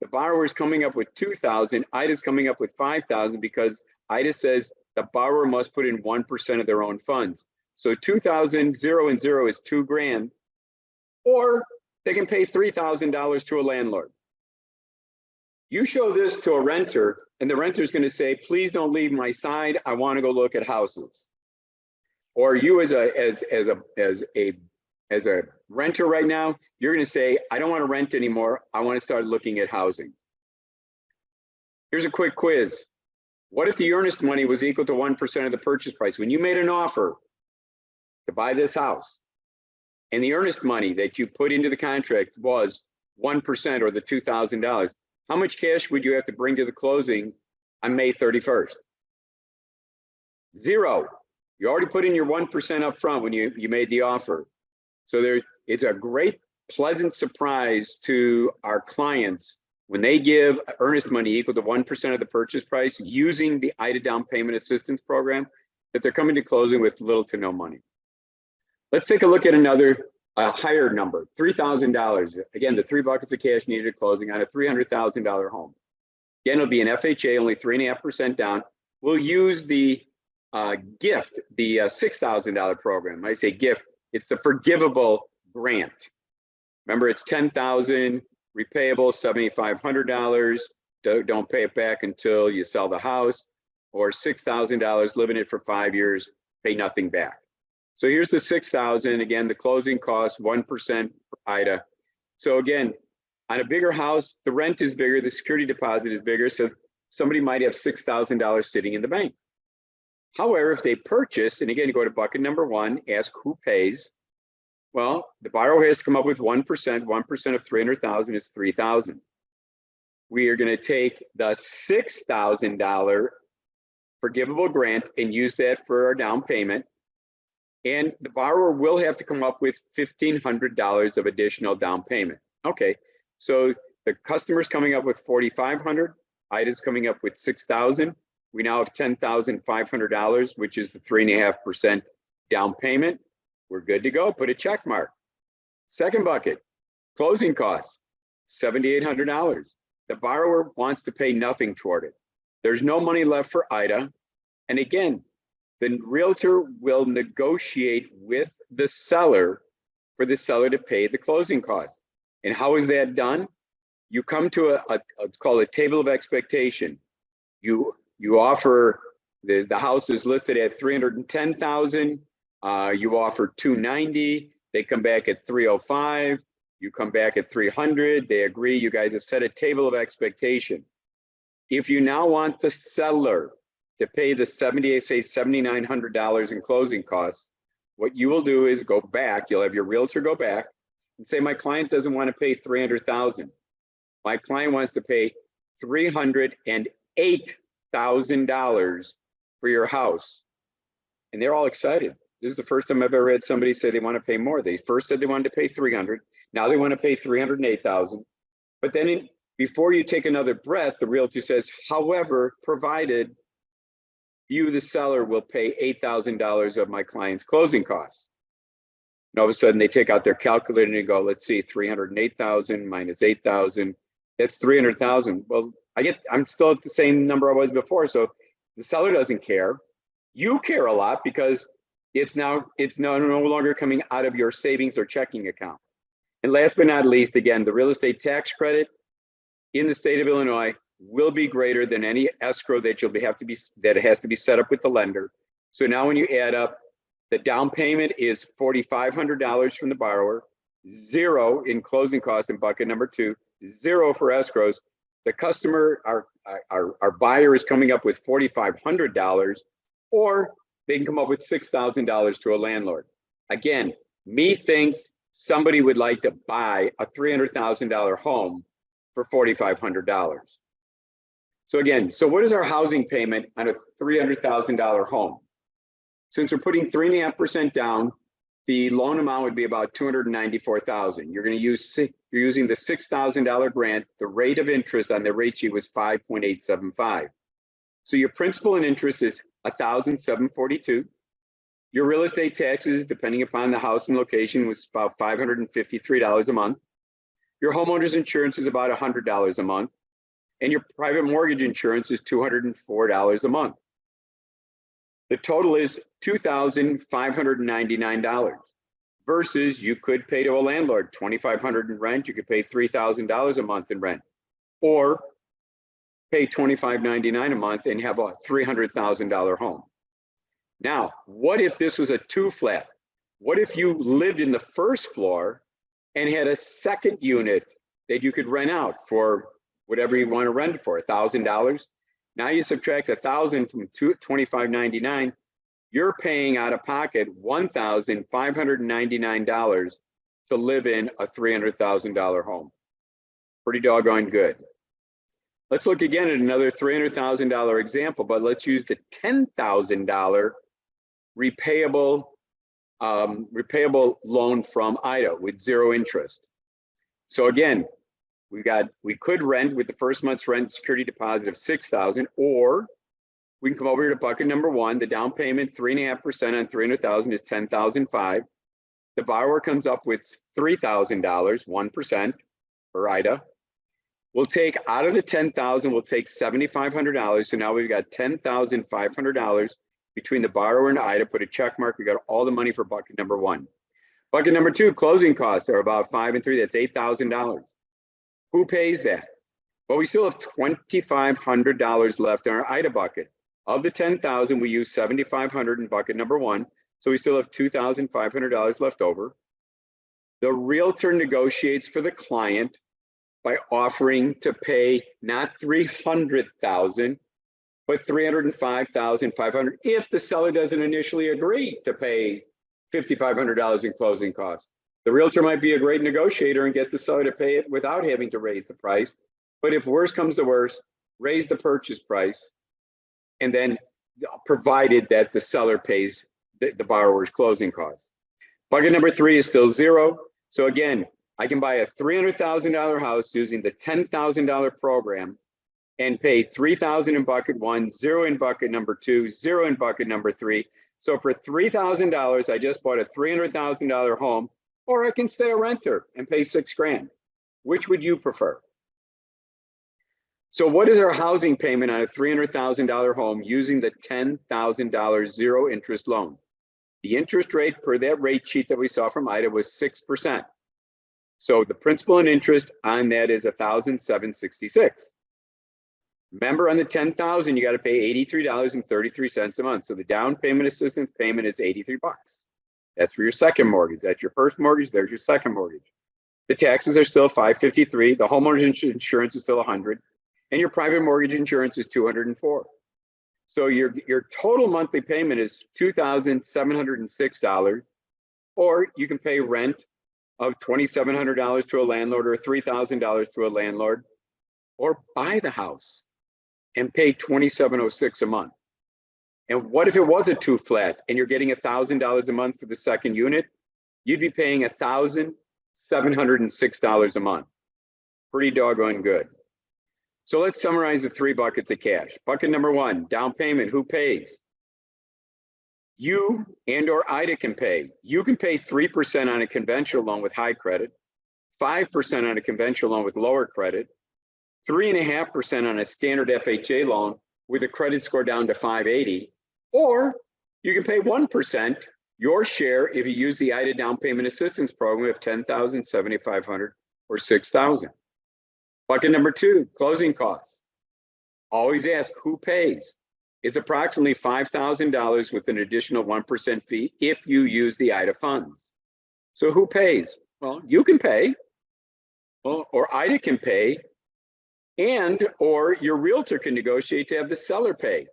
the borrower is coming up with $2,000. IDA is coming up with $5,000 because IDA says the borrower must put in 1% of their own funds. So $2,000, 0 and 0 is $2,000, or they can pay $3,000 to a landlord. You show this to a renter, and the renter is going to say, "Please don't leave my side. I want to go look at houses." Or you, as a renter right now, you're going to say, "I don't want to rent anymore. I want to start looking at housing." Here's a quick quiz. What if the earnest money was equal to 1% of the purchase price? When you made an offer to buy this house, and the earnest money that you put into the contract was 1% or the $2,000, how much cash would you have to bring to the closing on May 31st? Zero. You already put in your 1% up front when you made the offer. So it's a great, pleasant surprise to our clients when they give earnest money equal to 1% of the purchase price using the IDA down payment assistance program, that they're coming to closing with little to no money. Let's take a look at another higher number, $3,000. Again, the 3 buckets of cash needed at closing on a $300,000 home. Again, it'll be an FHA, only 3.5% down. We'll use the gift, the $6,000 program. I say gift, it's the forgivable grant. Remember, it's $10,000 repayable, $7,500. Don't pay it back until you sell the house, or $6,000, live in it for 5 years, pay nothing back. So here's the $6,000. Again, the closing cost 1% IDA. So again, on a bigger house, the rent is bigger, the security deposit is bigger. So somebody might have $6,000 sitting in the bank. However, if they purchase, and again, you go to bucket number 1, ask who pays. Well, the borrower has to come up with 1%. 1% of 300,000 is 3,000. We are going to take the $6,000 forgivable grant and use that for our down payment. And the borrower will have to come up with $1,500 of additional down payment. Okay, so the customer's coming up with $4,500. IDA's coming up with $6,000. We now have $10,500, which is the 3.5% down payment. We're good to go. Put a check mark. Second bucket, closing costs, $7,800. The borrower wants to pay nothing toward it. There's no money left for IDA. And again, the realtor will negotiate with the seller for the seller to pay the closing costs. And how is that done? You come to it's called a table of expectation. You offer, the house is listed at $310,000. You offer $290. They come back at $305. You come back at $300. They agree. You guys have set a table of expectation. If you now want the seller to pay the $7,900 in closing costs, what you will do is go back. You'll have your realtor go back and say, my client doesn't want to pay $300,000. My client wants to pay $308,000 for your house. And they're all excited. This is the first time I've ever had somebody say they want to pay more. They first said they wanted to pay $300,000. Now they want to pay $308,000. But then before you take another breath, the realtor says, however, provided you, the seller, will pay $8,000 of my client's closing costs. And all of a sudden they take out their calculator and go, let's see, 308,000 minus 8,000, that's 300,000. Well, I'm still at the same number I was before. So the seller doesn't care. You care a lot because it's no longer coming out of your savings or checking account. And last but not least, again, the real estate tax credit in the state of Illinois will be greater than any escrow that that has to be set up with the lender. So now when you add up, the down payment is $4,500 from the borrower, 0 in closing costs in bucket number 2, 0 for escrows. The customer, our buyer, is coming up with $4,500, or they can come up with $6,000 to a landlord. Again, methinks somebody would like to buy a $300,000 home for $4,500. So again, what is our housing payment on a $300,000 home? Since we're putting 3.5% down, the loan amount would be about $294,000. You're using the $6,000 grant. The rate of interest on the rate sheet was 5.875. So your principal and interest is $1,742. Your real estate taxes, depending upon the house and location, was about $553 a month. Your homeowner's insurance is about $100 a month. And your private mortgage insurance is $204 a month. The total is $2,599 versus you could pay to a landlord $2,500 in rent. You could pay $3,000 a month in rent, or pay $2,599 a month and have a $300,000 home. Now, what if this was a 2-flat? What if you lived in the first floor and had a second unit that you could rent out for whatever you want to rent it for, $1,000? Now you subtract $1,000 from $2,599. you're paying out of pocket $1,599 to live in a $300,000 home. Pretty doggone good. Let's look again at another $300,000 example, but let's use the $10,000 repayable loan from IDA with 0 interest. So again, we could rent with the first month's rent security deposit of $6,000, or we can come over here to bucket number 1. The down payment, 3.5% on $300,000 is $10,500. The borrower comes up with $3,000, 1% for IDA. We'll take out of the $10,000, we'll take $7,500. So now we've got $10,500 between the borrower and IDA. Put a check mark. We got all the money for bucket number 1. Bucket number 2, closing costs are about 5 and 3. That's $8,000. Who pays that? Well, we still have $2,500 left in our IDA bucket. Of the $10,000, we use $7,500 in bucket number 1. So we still have $2,500 left over. The realtor negotiates for the client by offering to pay not $300,000, but $305,500 if the seller doesn't initially agree to pay $5,500 in closing costs. The realtor might be a great negotiator and get the seller to pay it without having to raise the price. But if worse comes to worse, raise the purchase price, and then provided that the seller pays the borrower's closing costs. Bucket number 3 is still 0. So again, I can buy a $300,000 house using the $10,000 program and pay $3,000 in bucket 1, 0 in bucket number 2, 0 in bucket number 3. So for $3,000, I just bought a $300,000 home, or I can stay a renter and pay $6,000. Which would you prefer? So what is our housing payment on a $300,000 home using the $10,000 0 interest loan? The interest rate per that rate sheet that we saw from IDA was 6%. So the principal and interest on that is $1,766. Remember, on the $10,000, you got to pay $83.33 a month. So the down payment assistance payment is $83. That's for your second mortgage. That's your first mortgage. There's your second mortgage. The taxes are still $553. The homeowner's insurance is still $100, and your private mortgage insurance is $204. So your total monthly payment is $2,706, or you can pay rent of $2,700 to a landlord, or $3,000 to a landlord, or buy the house and pay $2,706 a month. And what if it was a 2 flat and you're getting $1,000 a month for the second unit? You'd be paying $1,706 a month. Pretty doggone good. So let's summarize the 3 buckets of cash. Bucket number 1, down payment. Who pays? You and or IDA can pay. You can pay 3% on a conventional loan with high credit, 5% on a conventional loan with lower credit, 3.5% on a standard FHA loan with a credit score down to 580, or you can pay 1%, your share, if you use the IDA down payment assistance program of $10,000, $7,500, or $6,000. Bucket number 2, closing costs. Always ask who pays. It's approximately $5,000 with an additional 1% fee if you use the IDA funds. So who pays? Well, you can pay, or IDA can pay, and or your realtor can negotiate to have the seller pay.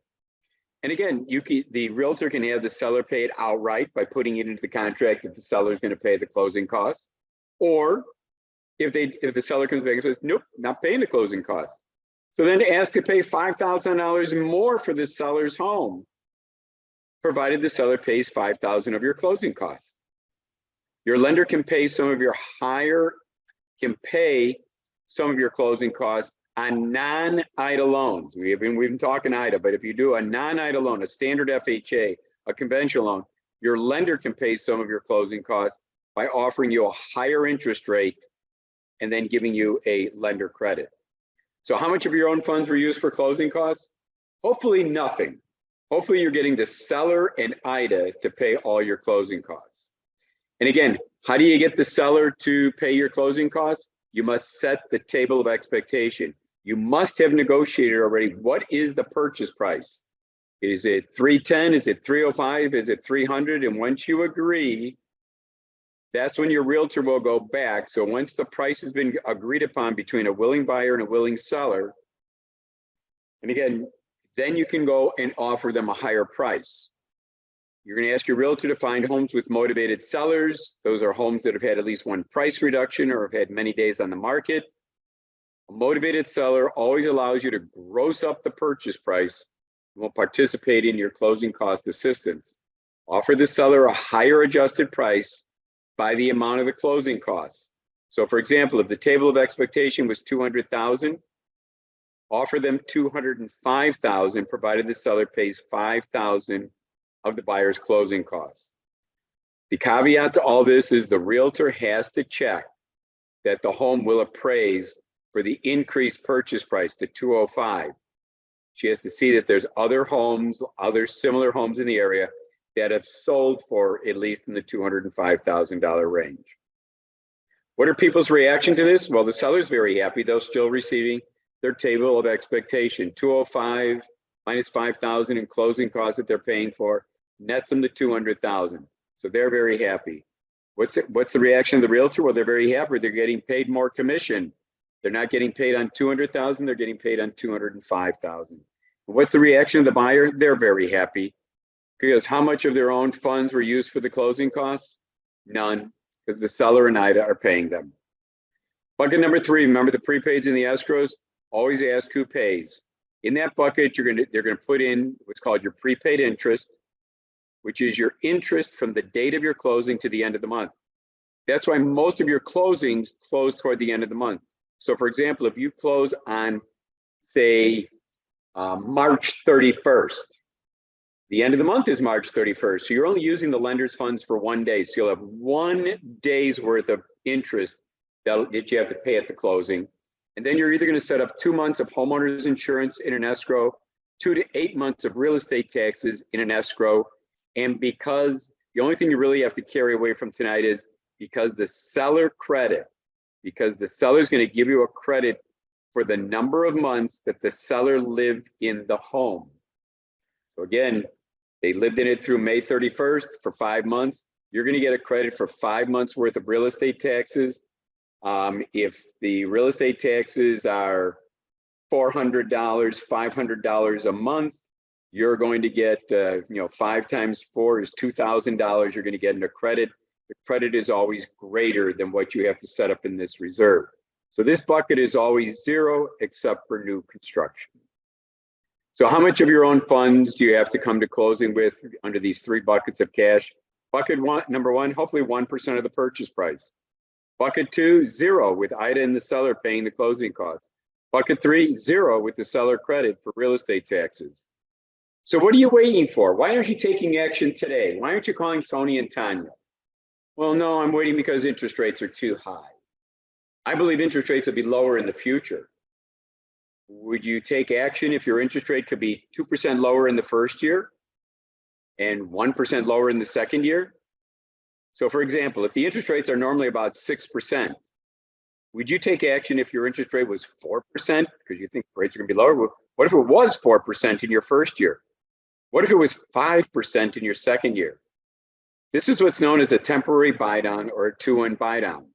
And again, the realtor can have the seller pay it outright by putting it into the contract that the seller is going to pay the closing costs. Or if the seller comes back and says, nope, not paying the closing costs. So then ask to pay $5,000 more for the seller's home, provided the seller pays $5,000 of your closing costs. Your lender can pay some of your closing costs on non-IDA loans. We've been talking IDA, but if you do a non-IDA loan, a standard FHA, a conventional loan, your lender can pay some of your closing costs by offering you a higher interest rate and then giving you a lender credit. So how much of your own funds were used for closing costs? Hopefully nothing. Hopefully you're getting the seller and IDA to pay all your closing costs. And again, how do you get the seller to pay your closing costs? You must set the table of expectation. You must have negotiated already. What is the purchase price? Is it $310? Is it $305? Is it $300? And once you agree, that's when your realtor will go back. So once the price has been agreed upon between a willing buyer and a willing seller, and again, then you can go and offer them a higher price. You're going to ask your realtor to find homes with motivated sellers. Those are homes that have had at least one price reduction or have had many days on the market. A motivated seller always allows you to gross up the purchase price and will participate in your closing cost assistance. Offer the seller a higher adjusted price by the amount of the closing costs. So for example, if the table of expectation was $200,000, offer them $205,000, provided the seller pays $5,000 of the buyer's closing costs. The caveat to all this is the realtor has to check that the home will appraise for the increased purchase price to $205,000. She has to see that there's other homes, other similar homes in the area that have sold for at least in the $205,000 range. What are people's reaction to this? Well, the seller's very happy. They're still receiving their table of expectation. 205 minus 5,000 in closing costs that they're paying for nets them to 200,000. So they're very happy. What's the reaction of the realtor? Well, they're very happy. They're getting paid more commission. They're not getting paid on 200,000. They're getting paid on 205,000. What's the reaction of the buyer? They're very happy because how much of their own funds were used for the closing costs? None, because the seller and IDA are paying them. Bucket number 3, remember the prepaids and the escrows? Always ask who pays. In that bucket, they're gonna put in what's called your prepaid interest, which is your interest from the date of your closing to the end of the month. That's why most of your closings close toward the end of the month. So for example, if you close on, say, March 31st, the end of the month is March 31st. So you're only using the lender's funds for 1 day. So you'll have 1 day's worth of interest that you have to pay at the closing. And then you're either going to set up 2 months of homeowner's insurance in an escrow, 2 to 8 months of real estate taxes in an escrow. And because the only thing you really have to carry away from tonight is because the seller credit, because the seller is going to give you a credit for the number of months that the seller lived in the home. So again, they lived in it through May 31st for 5 months. You're going to get a credit for 5 months worth of real estate taxes. If the real estate taxes are $400, $500 a month, you're going to get, 5 times 4 is $2,000. You're going to get in a credit. The credit is always greater than what you have to set up in this reserve. So this bucket is always 0 except for new construction. So how much of your own funds do you have to come to closing with under these 3 buckets of cash? Bucket number 1, hopefully 1% of the purchase price. Bucket 2, 0 with IDA and the seller paying the closing costs. Bucket 3, 0 with the seller credit for real estate taxes. So what are you waiting for? Why aren't you taking action today? Why aren't you calling Tony and Tanya? Well, no, I'm waiting because interest rates are too high. I believe interest rates will be lower in the future. Would you take action if your interest rate could be 2% lower in the first year and 1% lower in the second year? So for example, if the interest rates are normally about 6%, would you take action if your interest rate was 4% because you think rates are going to be lower? What if it was 4% in your first year? What if it was 5% in your second year? This is what's known as a temporary buy down or a 2-1 buy down.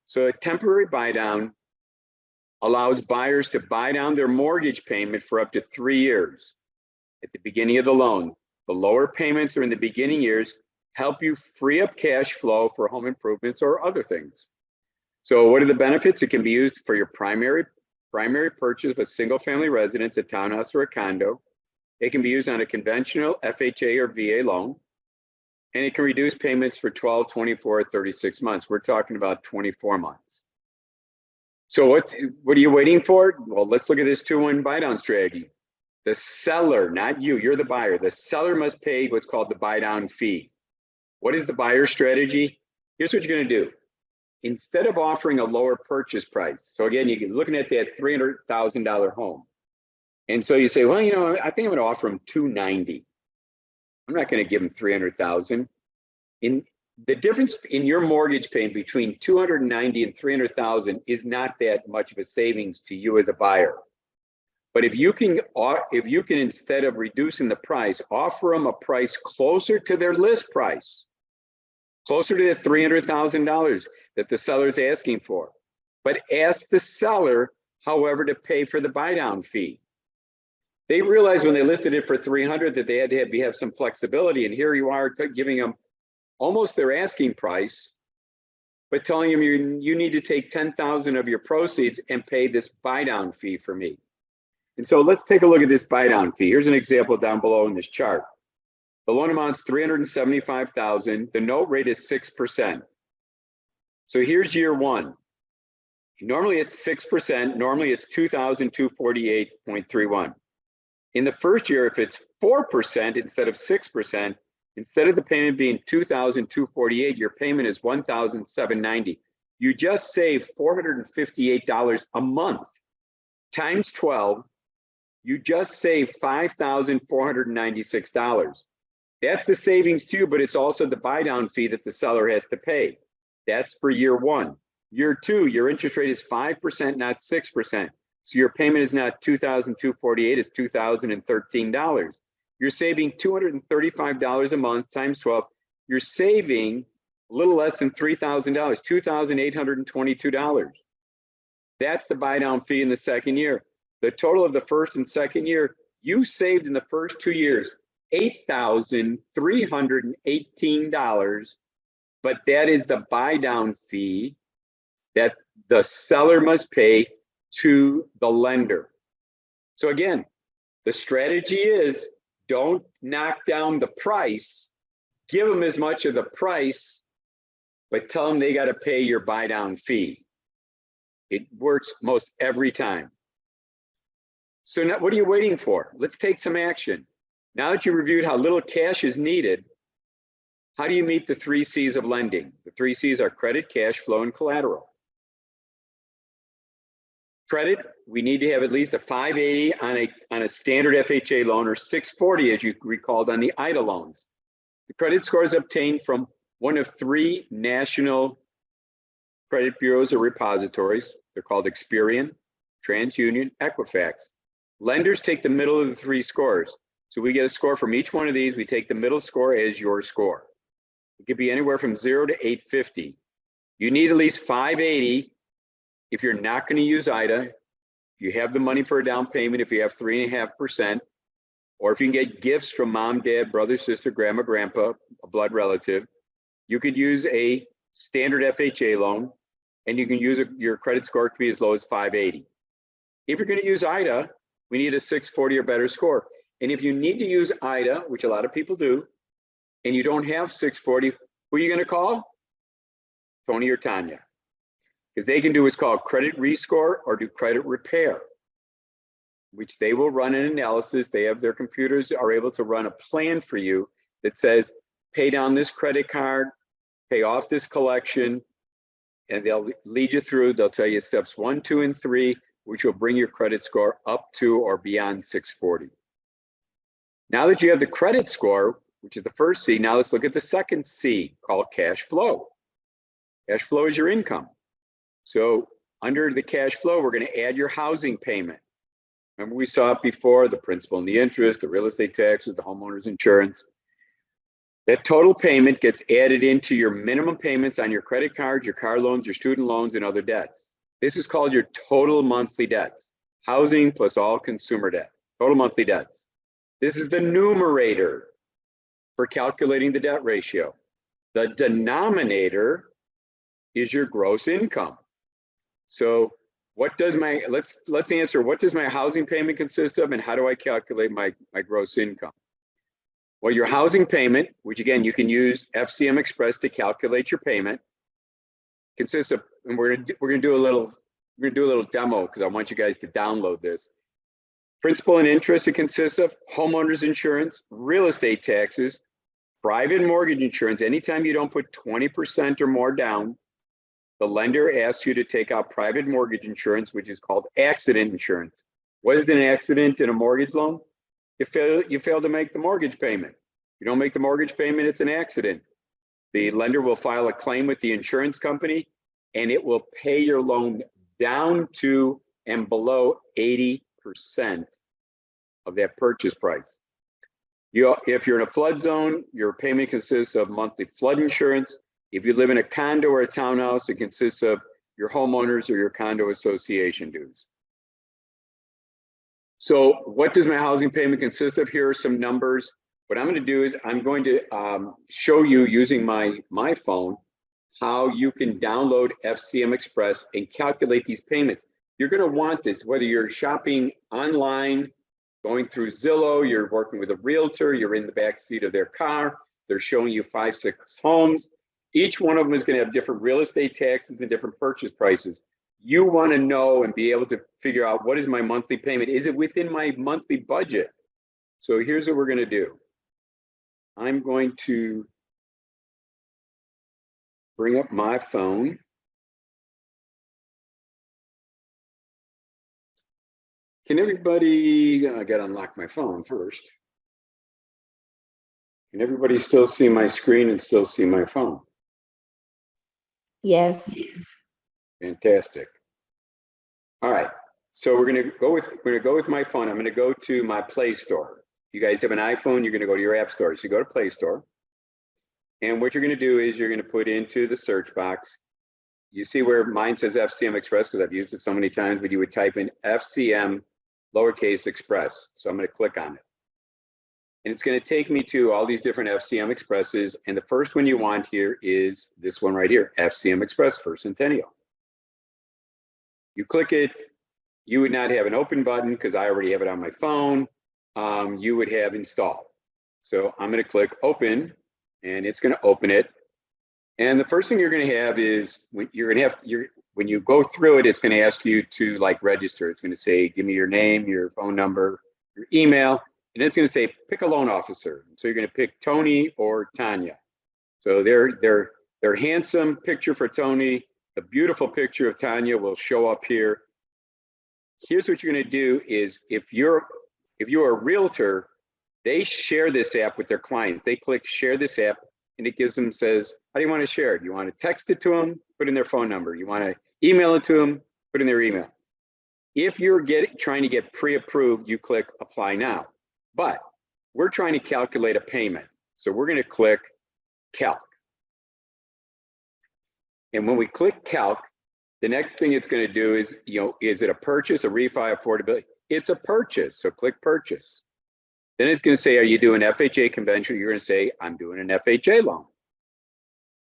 So a temporary buy down allows buyers to buy down their mortgage payment for up to 3 years. At the beginning of the loan, the lower payments are in the beginning years help you free up cash flow for home improvements or other things. So what are the benefits? It can be used for your primary purchase of a single family residence, a townhouse or a condo. It can be used on a conventional FHA or VA loan. And it can reduce payments for 12, 24, 36 months. We're talking about 24 months. So what are you waiting for? Well, let's look at this 2-1 buy down strategy. The seller, not you, you're the buyer. The seller must pay what's called the buy down fee. What is the buyer strategy? Here's what you're going to do. Instead of offering a lower purchase price, so again, you're looking at that $300,000 home. And so you say, well, I think I'm going to offer them $290,000. I'm not going to give them $300,000. In the difference in your mortgage payment between $290,000 and $300,000 is not that much of a savings to you as a buyer. But if you can instead of reducing the price, offer them a price closer to their list price, closer to the $300,000 that the seller's asking for, but ask the seller, however, to pay for the buy down fee. They realized when they listed it for 300 that they had to have some flexibility. And here you are giving them almost their asking price, but telling them you need to take 10,000 of your proceeds and pay this buy down fee for me. And so let's take a look at this buy down fee. Here's an example down below in this chart. The loan amount's 375,000. The note rate is 6%. So here's year one. Normally it's 6%. Normally it's 2,248.31. In the first year, if it's 4% instead of 6%, instead of the payment being 2,248, your payment is 1,790. You just saved $458 a month times 12. You just saved $5,496. That's the savings too, but it's also the buy down fee that the seller has to pay. That's for year one. Year two, your interest rate is 5%, not 6%. So your payment is not $2,248, it's $2,013. You're saving $235 a month times 12. You're saving a little less than $3,000, $2,822. That's the buy down fee in the second year. The total of the first and second year, you saved in the first 2 years $8,318, but that is the buy down fee that the seller must pay to the lender. So again, the strategy is don't knock down the price, give them as much of the price, but tell them they got to pay your buy down fee. It works most every time. So now, what are you waiting for? Let's take some action. Now that you reviewed how little cash is needed, how do you meet the 3 C's of lending? The 3 C's are credit, cash flow, and collateral. Credit, we need to have at least a 580 on a standard FHA loan, or 640 as you recalled on the IDA loans. The credit score is obtained from one of 3 national credit bureaus or repositories. They're called Experian, TransUnion, Equifax. Lenders take the middle of the 3 scores. So we get a score from each one of these. We take the middle score as your score. It could be anywhere from 0 to 850. You need at least 580 if you're not going to use IDA. If you have the money for a down payment, if you have 3.5%, or if you can get gifts from mom, dad, brother, sister, grandma, grandpa, a blood relative, you could use a standard FHA loan, and you can use your credit score to be as low as 580. If you're going to use IDA, we need a 640 or better score. And if you need to use IDA, which a lot of people do, and you don't have 640, who are you going to call? Tony or Tanya. Because they can do what's called credit rescore or do credit repair, which they will run an analysis. They have their computers are able to run a plan for you that says, pay down this credit card, pay off this collection, and they'll lead you through. They'll tell you steps 1, 2, and 3, which will bring your credit score up to or beyond 640. Now that you have the credit score, which is the first C, now let's look at the second C, called cash flow. Cash flow is your income. So under the cash flow, we're going to add your housing payment. Remember, we saw it before, the principal and the interest, the real estate taxes, the homeowner's insurance. That total payment gets added into your minimum payments on your credit cards, your car loans, your student loans, and other debts. This is called your total monthly debts. Housing plus all consumer debt, total monthly debts. This is the numerator for calculating the debt ratio. The denominator is your gross income. So what does my, let's answer, what does my housing payment consist of, and how do I calculate my gross income? Well, your housing payment, which again, you can use FCM Express to calculate your payment, consists of, and we're gonna do a little demo because I want you guys to download this. Principal and interest, it consists of homeowner's insurance, real estate taxes, private mortgage insurance. Anytime you don't put 20% or more down, the lender asks you to take out private mortgage insurance, which is called accident insurance. What is an accident in a mortgage loan? You fail to make the mortgage payment. You don't make the mortgage payment, it's an accident. The lender will file a claim with the insurance company, and it will pay your loan down to and below 80% of that purchase price. If you're in a flood zone, your payment consists of monthly flood insurance. If you live in a condo or a townhouse, it consists of your homeowners or your condo association dues. So what does my housing payment consist of? Here are some numbers. What I'm going to do is I'm going to show you using my phone how you can download FCM Express and calculate these payments. You're going to want this, whether you're shopping online, going through Zillow, you're working with a realtor, you're in the back seat of their car, they're showing you 5, 6 homes. Each one of them is going to have different real estate taxes and different purchase prices. You want to know and be able to figure out, what is my monthly payment? Is it within my monthly budget? So here's what we're going to do. I'm going to bring up my phone. Can everybody, I got to unlock my phone first. Can everybody still see my screen and still see my phone? Yes. Fantastic. All right. So we're going to go with my phone. I'm going to go to my Play Store. You guys have an iPhone, you're going to go to your app store. So you go to Play Store. And what you're going to do is you're going to put into the search box. You see where mine says FCM Express because I've used it so many times, but you would type in FCM lowercase Express. So I'm going to click on it. And it's going to take me to all these different FCM Expresses. And the first one you want here is this one right here, FCM Express First Centennial. You click it, you would not have an open button because I already have it on my phone. You would have install. So I'm going to click open and it's going to open it. And the first thing you're going to have is when you go through it, it's going to ask you to like register. It's going to say, give me your name, your phone number, your email, and it's going to say, pick a loan officer. So you're going to pick Tony or Tanya. So their handsome picture for Tony, a beautiful picture of Tanya will show up here. Here's what you're going to do is if you're a realtor, they share this app with their clients. They click share this app and it gives them, says, how do you want to share it? You want to text it to them, put in their phone number. You want to email it to them, put in their email. If you're trying to get pre-approved, you click apply now. But we're trying to calculate a payment. So we're going to click calc. And when we click calc, the next thing it's going to do is, is it a purchase, a refi, affordability? It's a purchase. So click purchase. Then it's going to say, are you doing FHA conventional? You're going to say, I'm doing an FHA loan.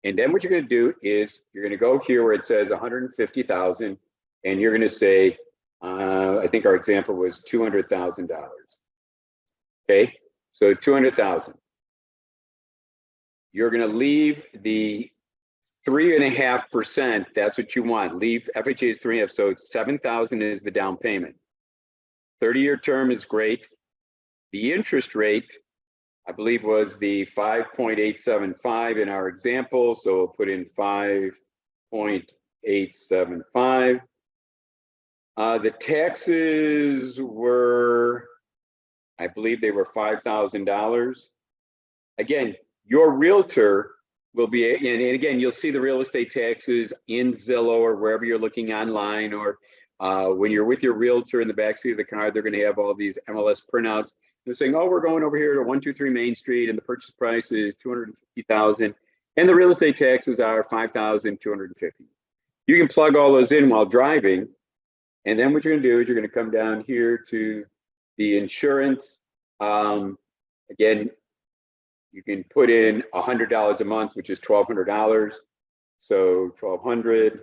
And then what you're going to do is you're going to go here where it says 150,000 and you're going to say, I think our example was $200,000. Okay, so 200,000. You're going to leave the 3.5%. That's what you want. Leave FHA is 3.5. So it's 7,000 is the down payment. 30-year term is great. The interest rate, I believe, was the 5.875 in our example. So we'll put in 5.875. The taxes were, I believe they were $5,000. Again, your realtor will be, and again, you'll see the real estate taxes in Zillow or wherever you're looking online, or when you're with your realtor in the backseat of the car, they're going to have all these MLS printouts. They're saying, oh, we're going over here to 123 Main Street and the purchase price is $250,000 and the real estate taxes are $5,250. You can plug all those in while driving. And then what you're going to do is you're going to come down here to the insurance. Again, you can put in $100 a month, which is $1,200. So $1,200.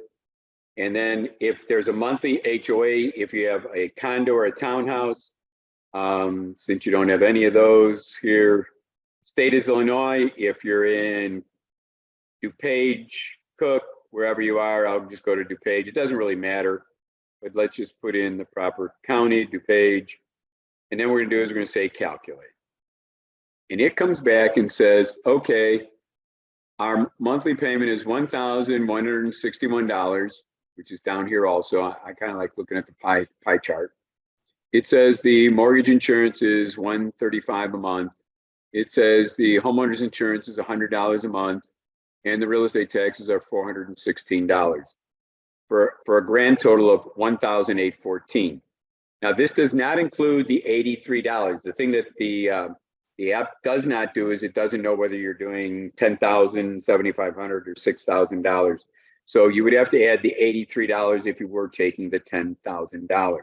And then if there's a monthly HOA, if you have a condo or a townhouse, since you don't have any of those here, state is Illinois. If you're in DuPage, Cook, wherever you are, I'll just go to DuPage. It doesn't really matter, but let's just put in the proper county, DuPage. And then what we're going to do is we're going to say calculate. And it comes back and says, okay, our monthly payment is $1,161, which is down here also. I kind of like looking at the pie chart. It says the mortgage insurance is $135 a month. It says the homeowner's insurance is $100 a month, and the real estate taxes are $416 for a grand total of $1,814. Now, this does not include the $83. The thing that the app does not do is it doesn't know whether you're doing $10,000, $7,500, or $6,000. So you would have to add the $83 if you were taking the $10,000.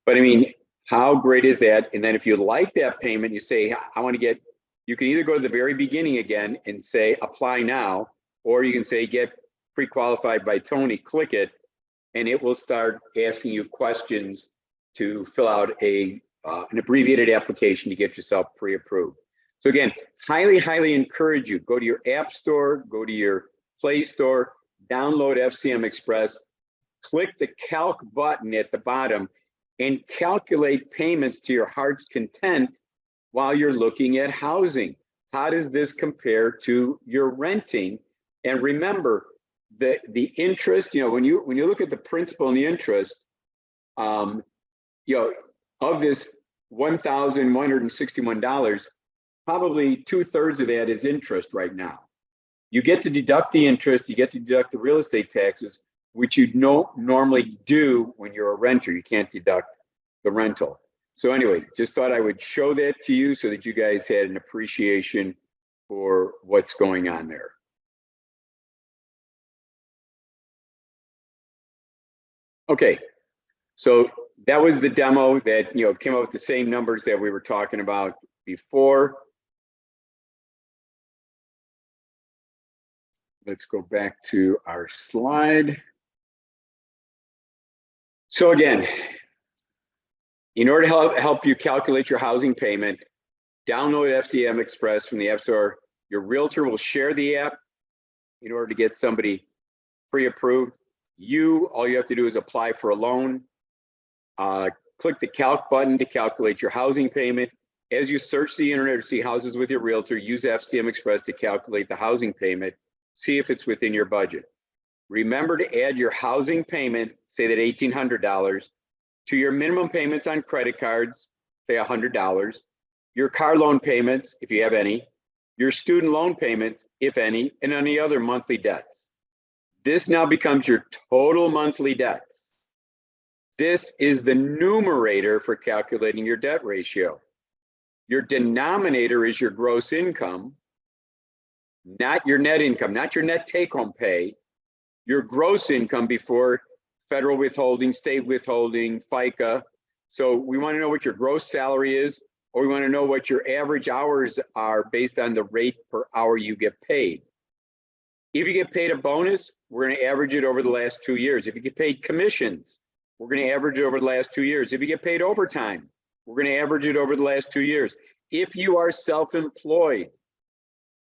But I mean, How great is that? And then if you like that payment, you say, I want to get, you can either go to the very beginning again and say, apply now, or you can say, get pre-qualified by Tony, click it, and it will start asking you questions to fill out an abbreviated application to get yourself pre-approved. So again, highly, highly encourage you, go to your app store, go to your Play Store, download FCM Express, click the calc button at the bottom and calculate payments to your heart's content while you're looking at housing. How does this compare to your renting? And remember, the interest, when you look at the principal and the interest, of this $1,161, probably 2/3 of that is interest right now. You get to deduct the interest, you get to deduct the real estate taxes, which you don't normally do when you're a renter. You can't deduct the rental. So anyway, just thought I would show that to you so that you guys had an appreciation for what's going on there. Okay, so that was the demo that came up with the same numbers that we were talking about before. Let's go back to our slide. So again, in order to help you calculate your housing payment, download FCM Express from the App Store. Your realtor will share the app in order to get somebody pre-approved. All you have to do is apply for a loan. Click the calc button to calculate your housing payment. As you search the internet to see houses with your realtor, use FCM Express to calculate the housing payment. See if it's within your budget. Remember to add your housing payment, say that $1,800, to your minimum payments on credit cards, say $100, your car loan payments, if you have any, your student loan payments, if any, and any other monthly debts. This now becomes your total monthly debts. This is the numerator for calculating your debt ratio. Your denominator is your gross income, not your net income, not your net take-home pay, your gross income before federal withholding, state withholding, FICA. So we want to know what your gross salary is, or we want to know what your average hours are based on the rate per hour you get paid. If you get paid a bonus, we're going to average it over the last 2 years. If you get paid commissions, we're going to average it over the last 2 years. If you get paid overtime, we're going to average it over the last 2 years. If you are self-employed,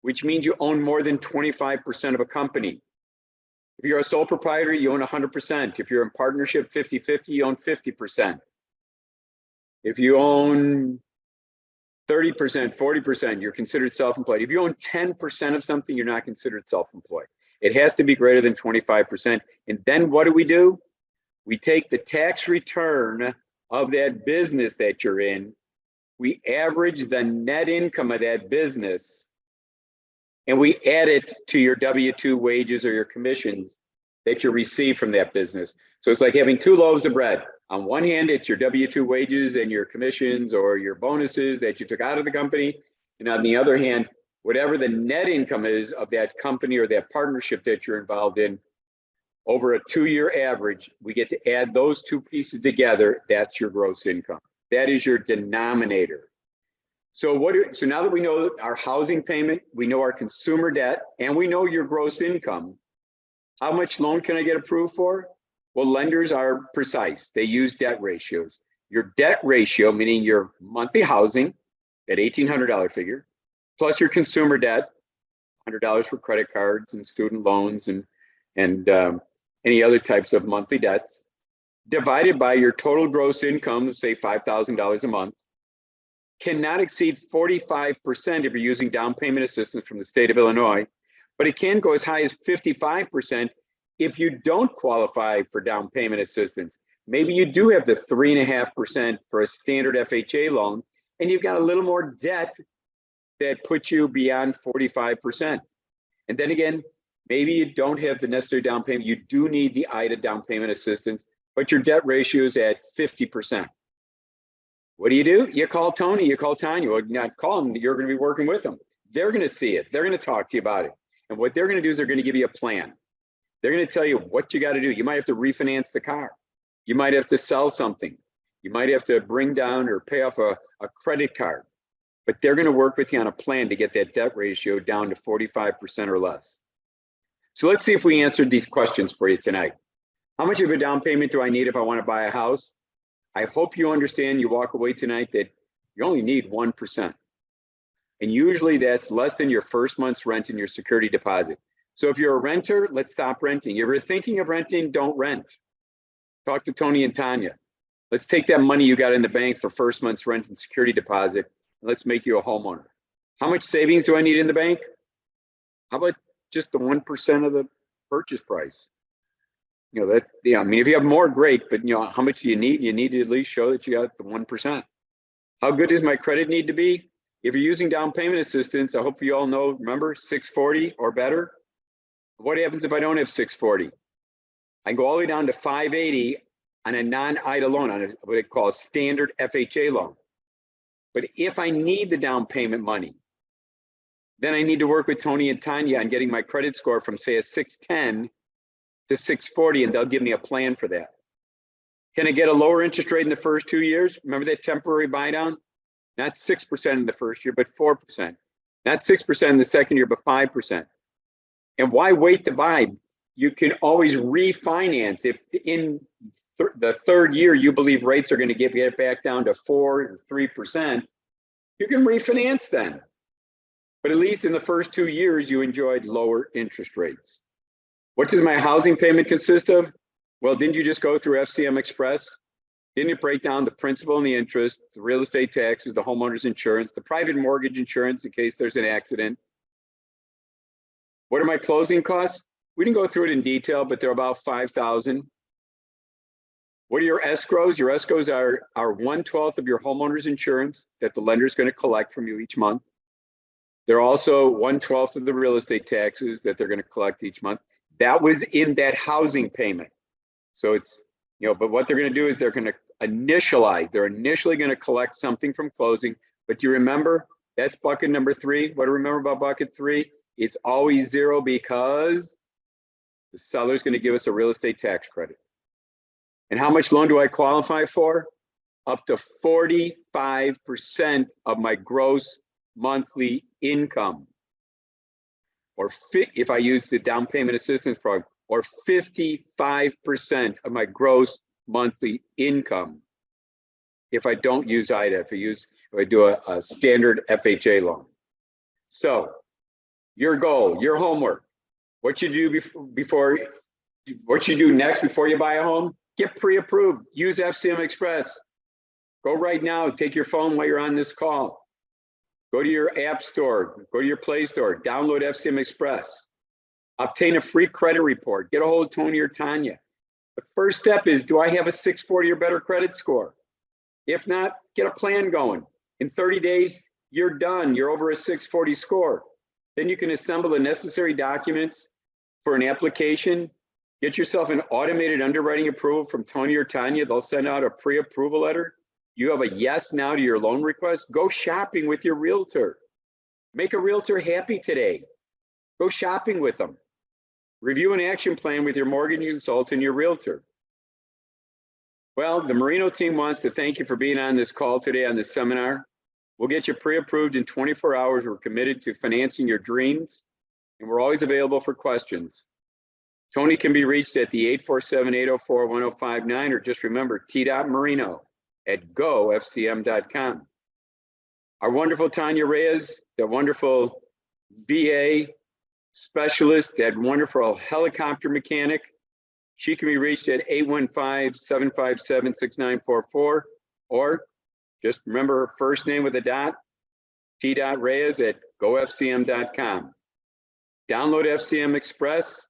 which means you own more than 25% of a company. If you're a sole proprietor, you own 100%. If you're in partnership 50-50, you own 50%. If you own 30%, 40%, you're considered self-employed. If you own 10% of something, you're not considered self-employed. It has to be greater than 25%. And then what do? We take the tax return of that business that you're in, we average the net income of that business, and we add it to your W-2 wages or your commissions that you receive from that business. So it's like having 2 loaves of bread. On one hand, it's your W-2 wages and your commissions or your bonuses that you took out of the company. And on the other hand, whatever the net income is of that company or that partnership that you're involved in, over a 2-year average, we get to add those 2 pieces together. That's your gross income. That is your denominator. So now that we know our housing payment, we know our consumer debt, and we know your gross income, how much loan can I get approved for? Well, lenders are precise. They use debt ratios. Your debt ratio, meaning your monthly housing, that $1,800 figure, plus your consumer debt, $100 for credit cards and student loans and any other types of monthly debts, divided by your total gross income, say $5,000 a month, cannot exceed 45% if you're using down payment assistance from the state of Illinois, but it can go as high as 55% if you don't qualify for down payment assistance. Maybe you do have the 3.5% for a standard FHA loan, and you've got a little more debt that puts you beyond 45%. And then again, maybe you don't have the necessary down payment. You do need the IDA down payment assistance, but your debt ratio is at 50%. What do? You call Tony, you call Tanya. Well, not call them, you're going to be working with them. They're going to see it. They're going to talk to you about it. And what they're going to do is they're going to give you a plan. They're going to tell you what you got to do. You might have to refinance the car. You might have to sell something. You might have to bring down or pay off a credit card, but they're going to work with you on a plan to get that debt ratio down to 45% or less. So let's see if we answered these questions for you tonight. How much of a down payment do I need if I want to buy a house? I hope you understand, you walk away tonight, that you only need 1%. And usually that's less than your first month's rent and your security deposit. So if you're a renter, let's stop renting. If you're thinking of renting, don't rent. Talk to Tony and Tanya. Let's take that money you got in the bank for first month's rent and security deposit, and let's make you a homeowner. How much savings do I need in the bank? How about just the 1% of the purchase price? You know, I mean, if you have more, great, but how much do you need? You need to at least show that you got the 1%. How good does my credit need to be? If you're using down payment assistance, I hope you all know, remember, 640 or better. What happens if I don't have 640? I go all the way down to 580 on a non-IDA loan, on what they call a standard FHA loan. But if I need the down payment money, then I need to work with Tony and Tanya on getting my credit score from, say, a 610 to 640, and they'll give me a plan for that. Can I get a lower interest rate in the first 2 years? Remember that temporary buy down? Not 6% in the first year, but 4%. Not 6% in the second year, but 5%. And why wait to buy? You can always refinance. If in the third year you believe rates are going to get back down to 4 or 3%, you can refinance then. But at least in the first 2 years, you enjoyed lower interest rates. What does my housing payment consist of? Well, didn't you just go through FCM Express? Didn't it break down the principal and the interest, the real estate taxes, the homeowner's insurance, the private mortgage insurance in case there's an accident? What are my closing costs? We didn't go through it in detail, but they're about $5,000. What are your escrows? Your escrows are 1/12 of your homeowner's insurance that the lender is going to collect from you each month. They're also 1/12 of the real estate taxes that they're going to collect each month. That was in that housing payment. So it's, but what they're going to do is they're going to initialize. They're initially going to collect something from closing. But do you remember, that's bucket number 3. What do you remember about bucket 3? It's always 0 because the seller is going to give us a real estate tax credit. And how much loan do I qualify for? Up to 45% of my gross monthly income. Or if I use the down payment assistance program, or 55% of my gross monthly income. If I don't use IDA, if I do a standard FHA loan. So your goal, your homework, what you do what you do next before you buy a home, get pre-approved, use FCM Express. Go right now, take your phone while you're on this call. Go to your app store, go to your Play Store, download FCM Express. Obtain a free credit report, get a hold of Tony or Tanya. The first step is, do I have a 640 or better credit score? If not, get a plan going. In 30 days, you're done, you're over a 640 score. Then you can assemble the necessary documents for an application. Get yourself an automated underwriting approval from Tony or Tanya. They'll send out a pre-approval letter. You have a yes now to your loan request. Go shopping with your realtor. Make a realtor happy today. Go shopping with them. Review an action plan with your mortgage consultant, your realtor. Well, the Marino team wants to thank you for being on this call today on this seminar. We'll get you pre-approved in 24 hours. We're committed to financing your dreams, and we're always available for questions. Tony can be reached at the 847-804-1059, or just remember t.marino@gofcm.com. Our wonderful Tanya Reyes, the wonderful VA specialist, that wonderful helicopter mechanic, she can be reached at 815-757-6944, or just remember her first name with a dot, t.reyes@gofcm.com. Download FCM Express,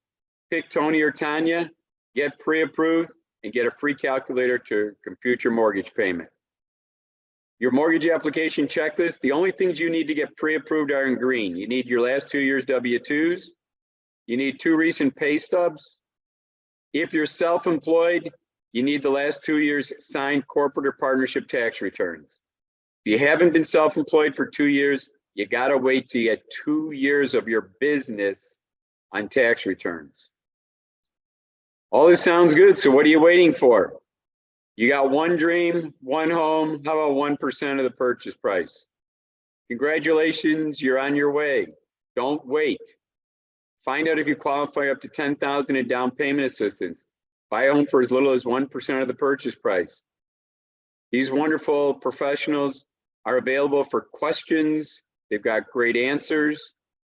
pick Tony or Tanya, get pre-approved, and get a free calculator to compute your mortgage payment. Your mortgage application checklist, the only things you need to get pre-approved are in green. You need your last 2 years W-2s. You need 2 recent pay stubs. If you're self-employed, you need the last 2 years signed corporate or partnership tax returns. If you haven't been self-employed for 2 years, you gotta wait till you get 2 years of your business on tax returns. All this sounds good, so what are you waiting for? You got one dream, one home. How about 1% of the purchase price? Congratulations, you're on your way. Don't wait. Find out if you qualify up to $10,000 in down payment assistance. Buy a home for as little as 1% of the purchase price. These wonderful professionals are available for questions. They've got great answers.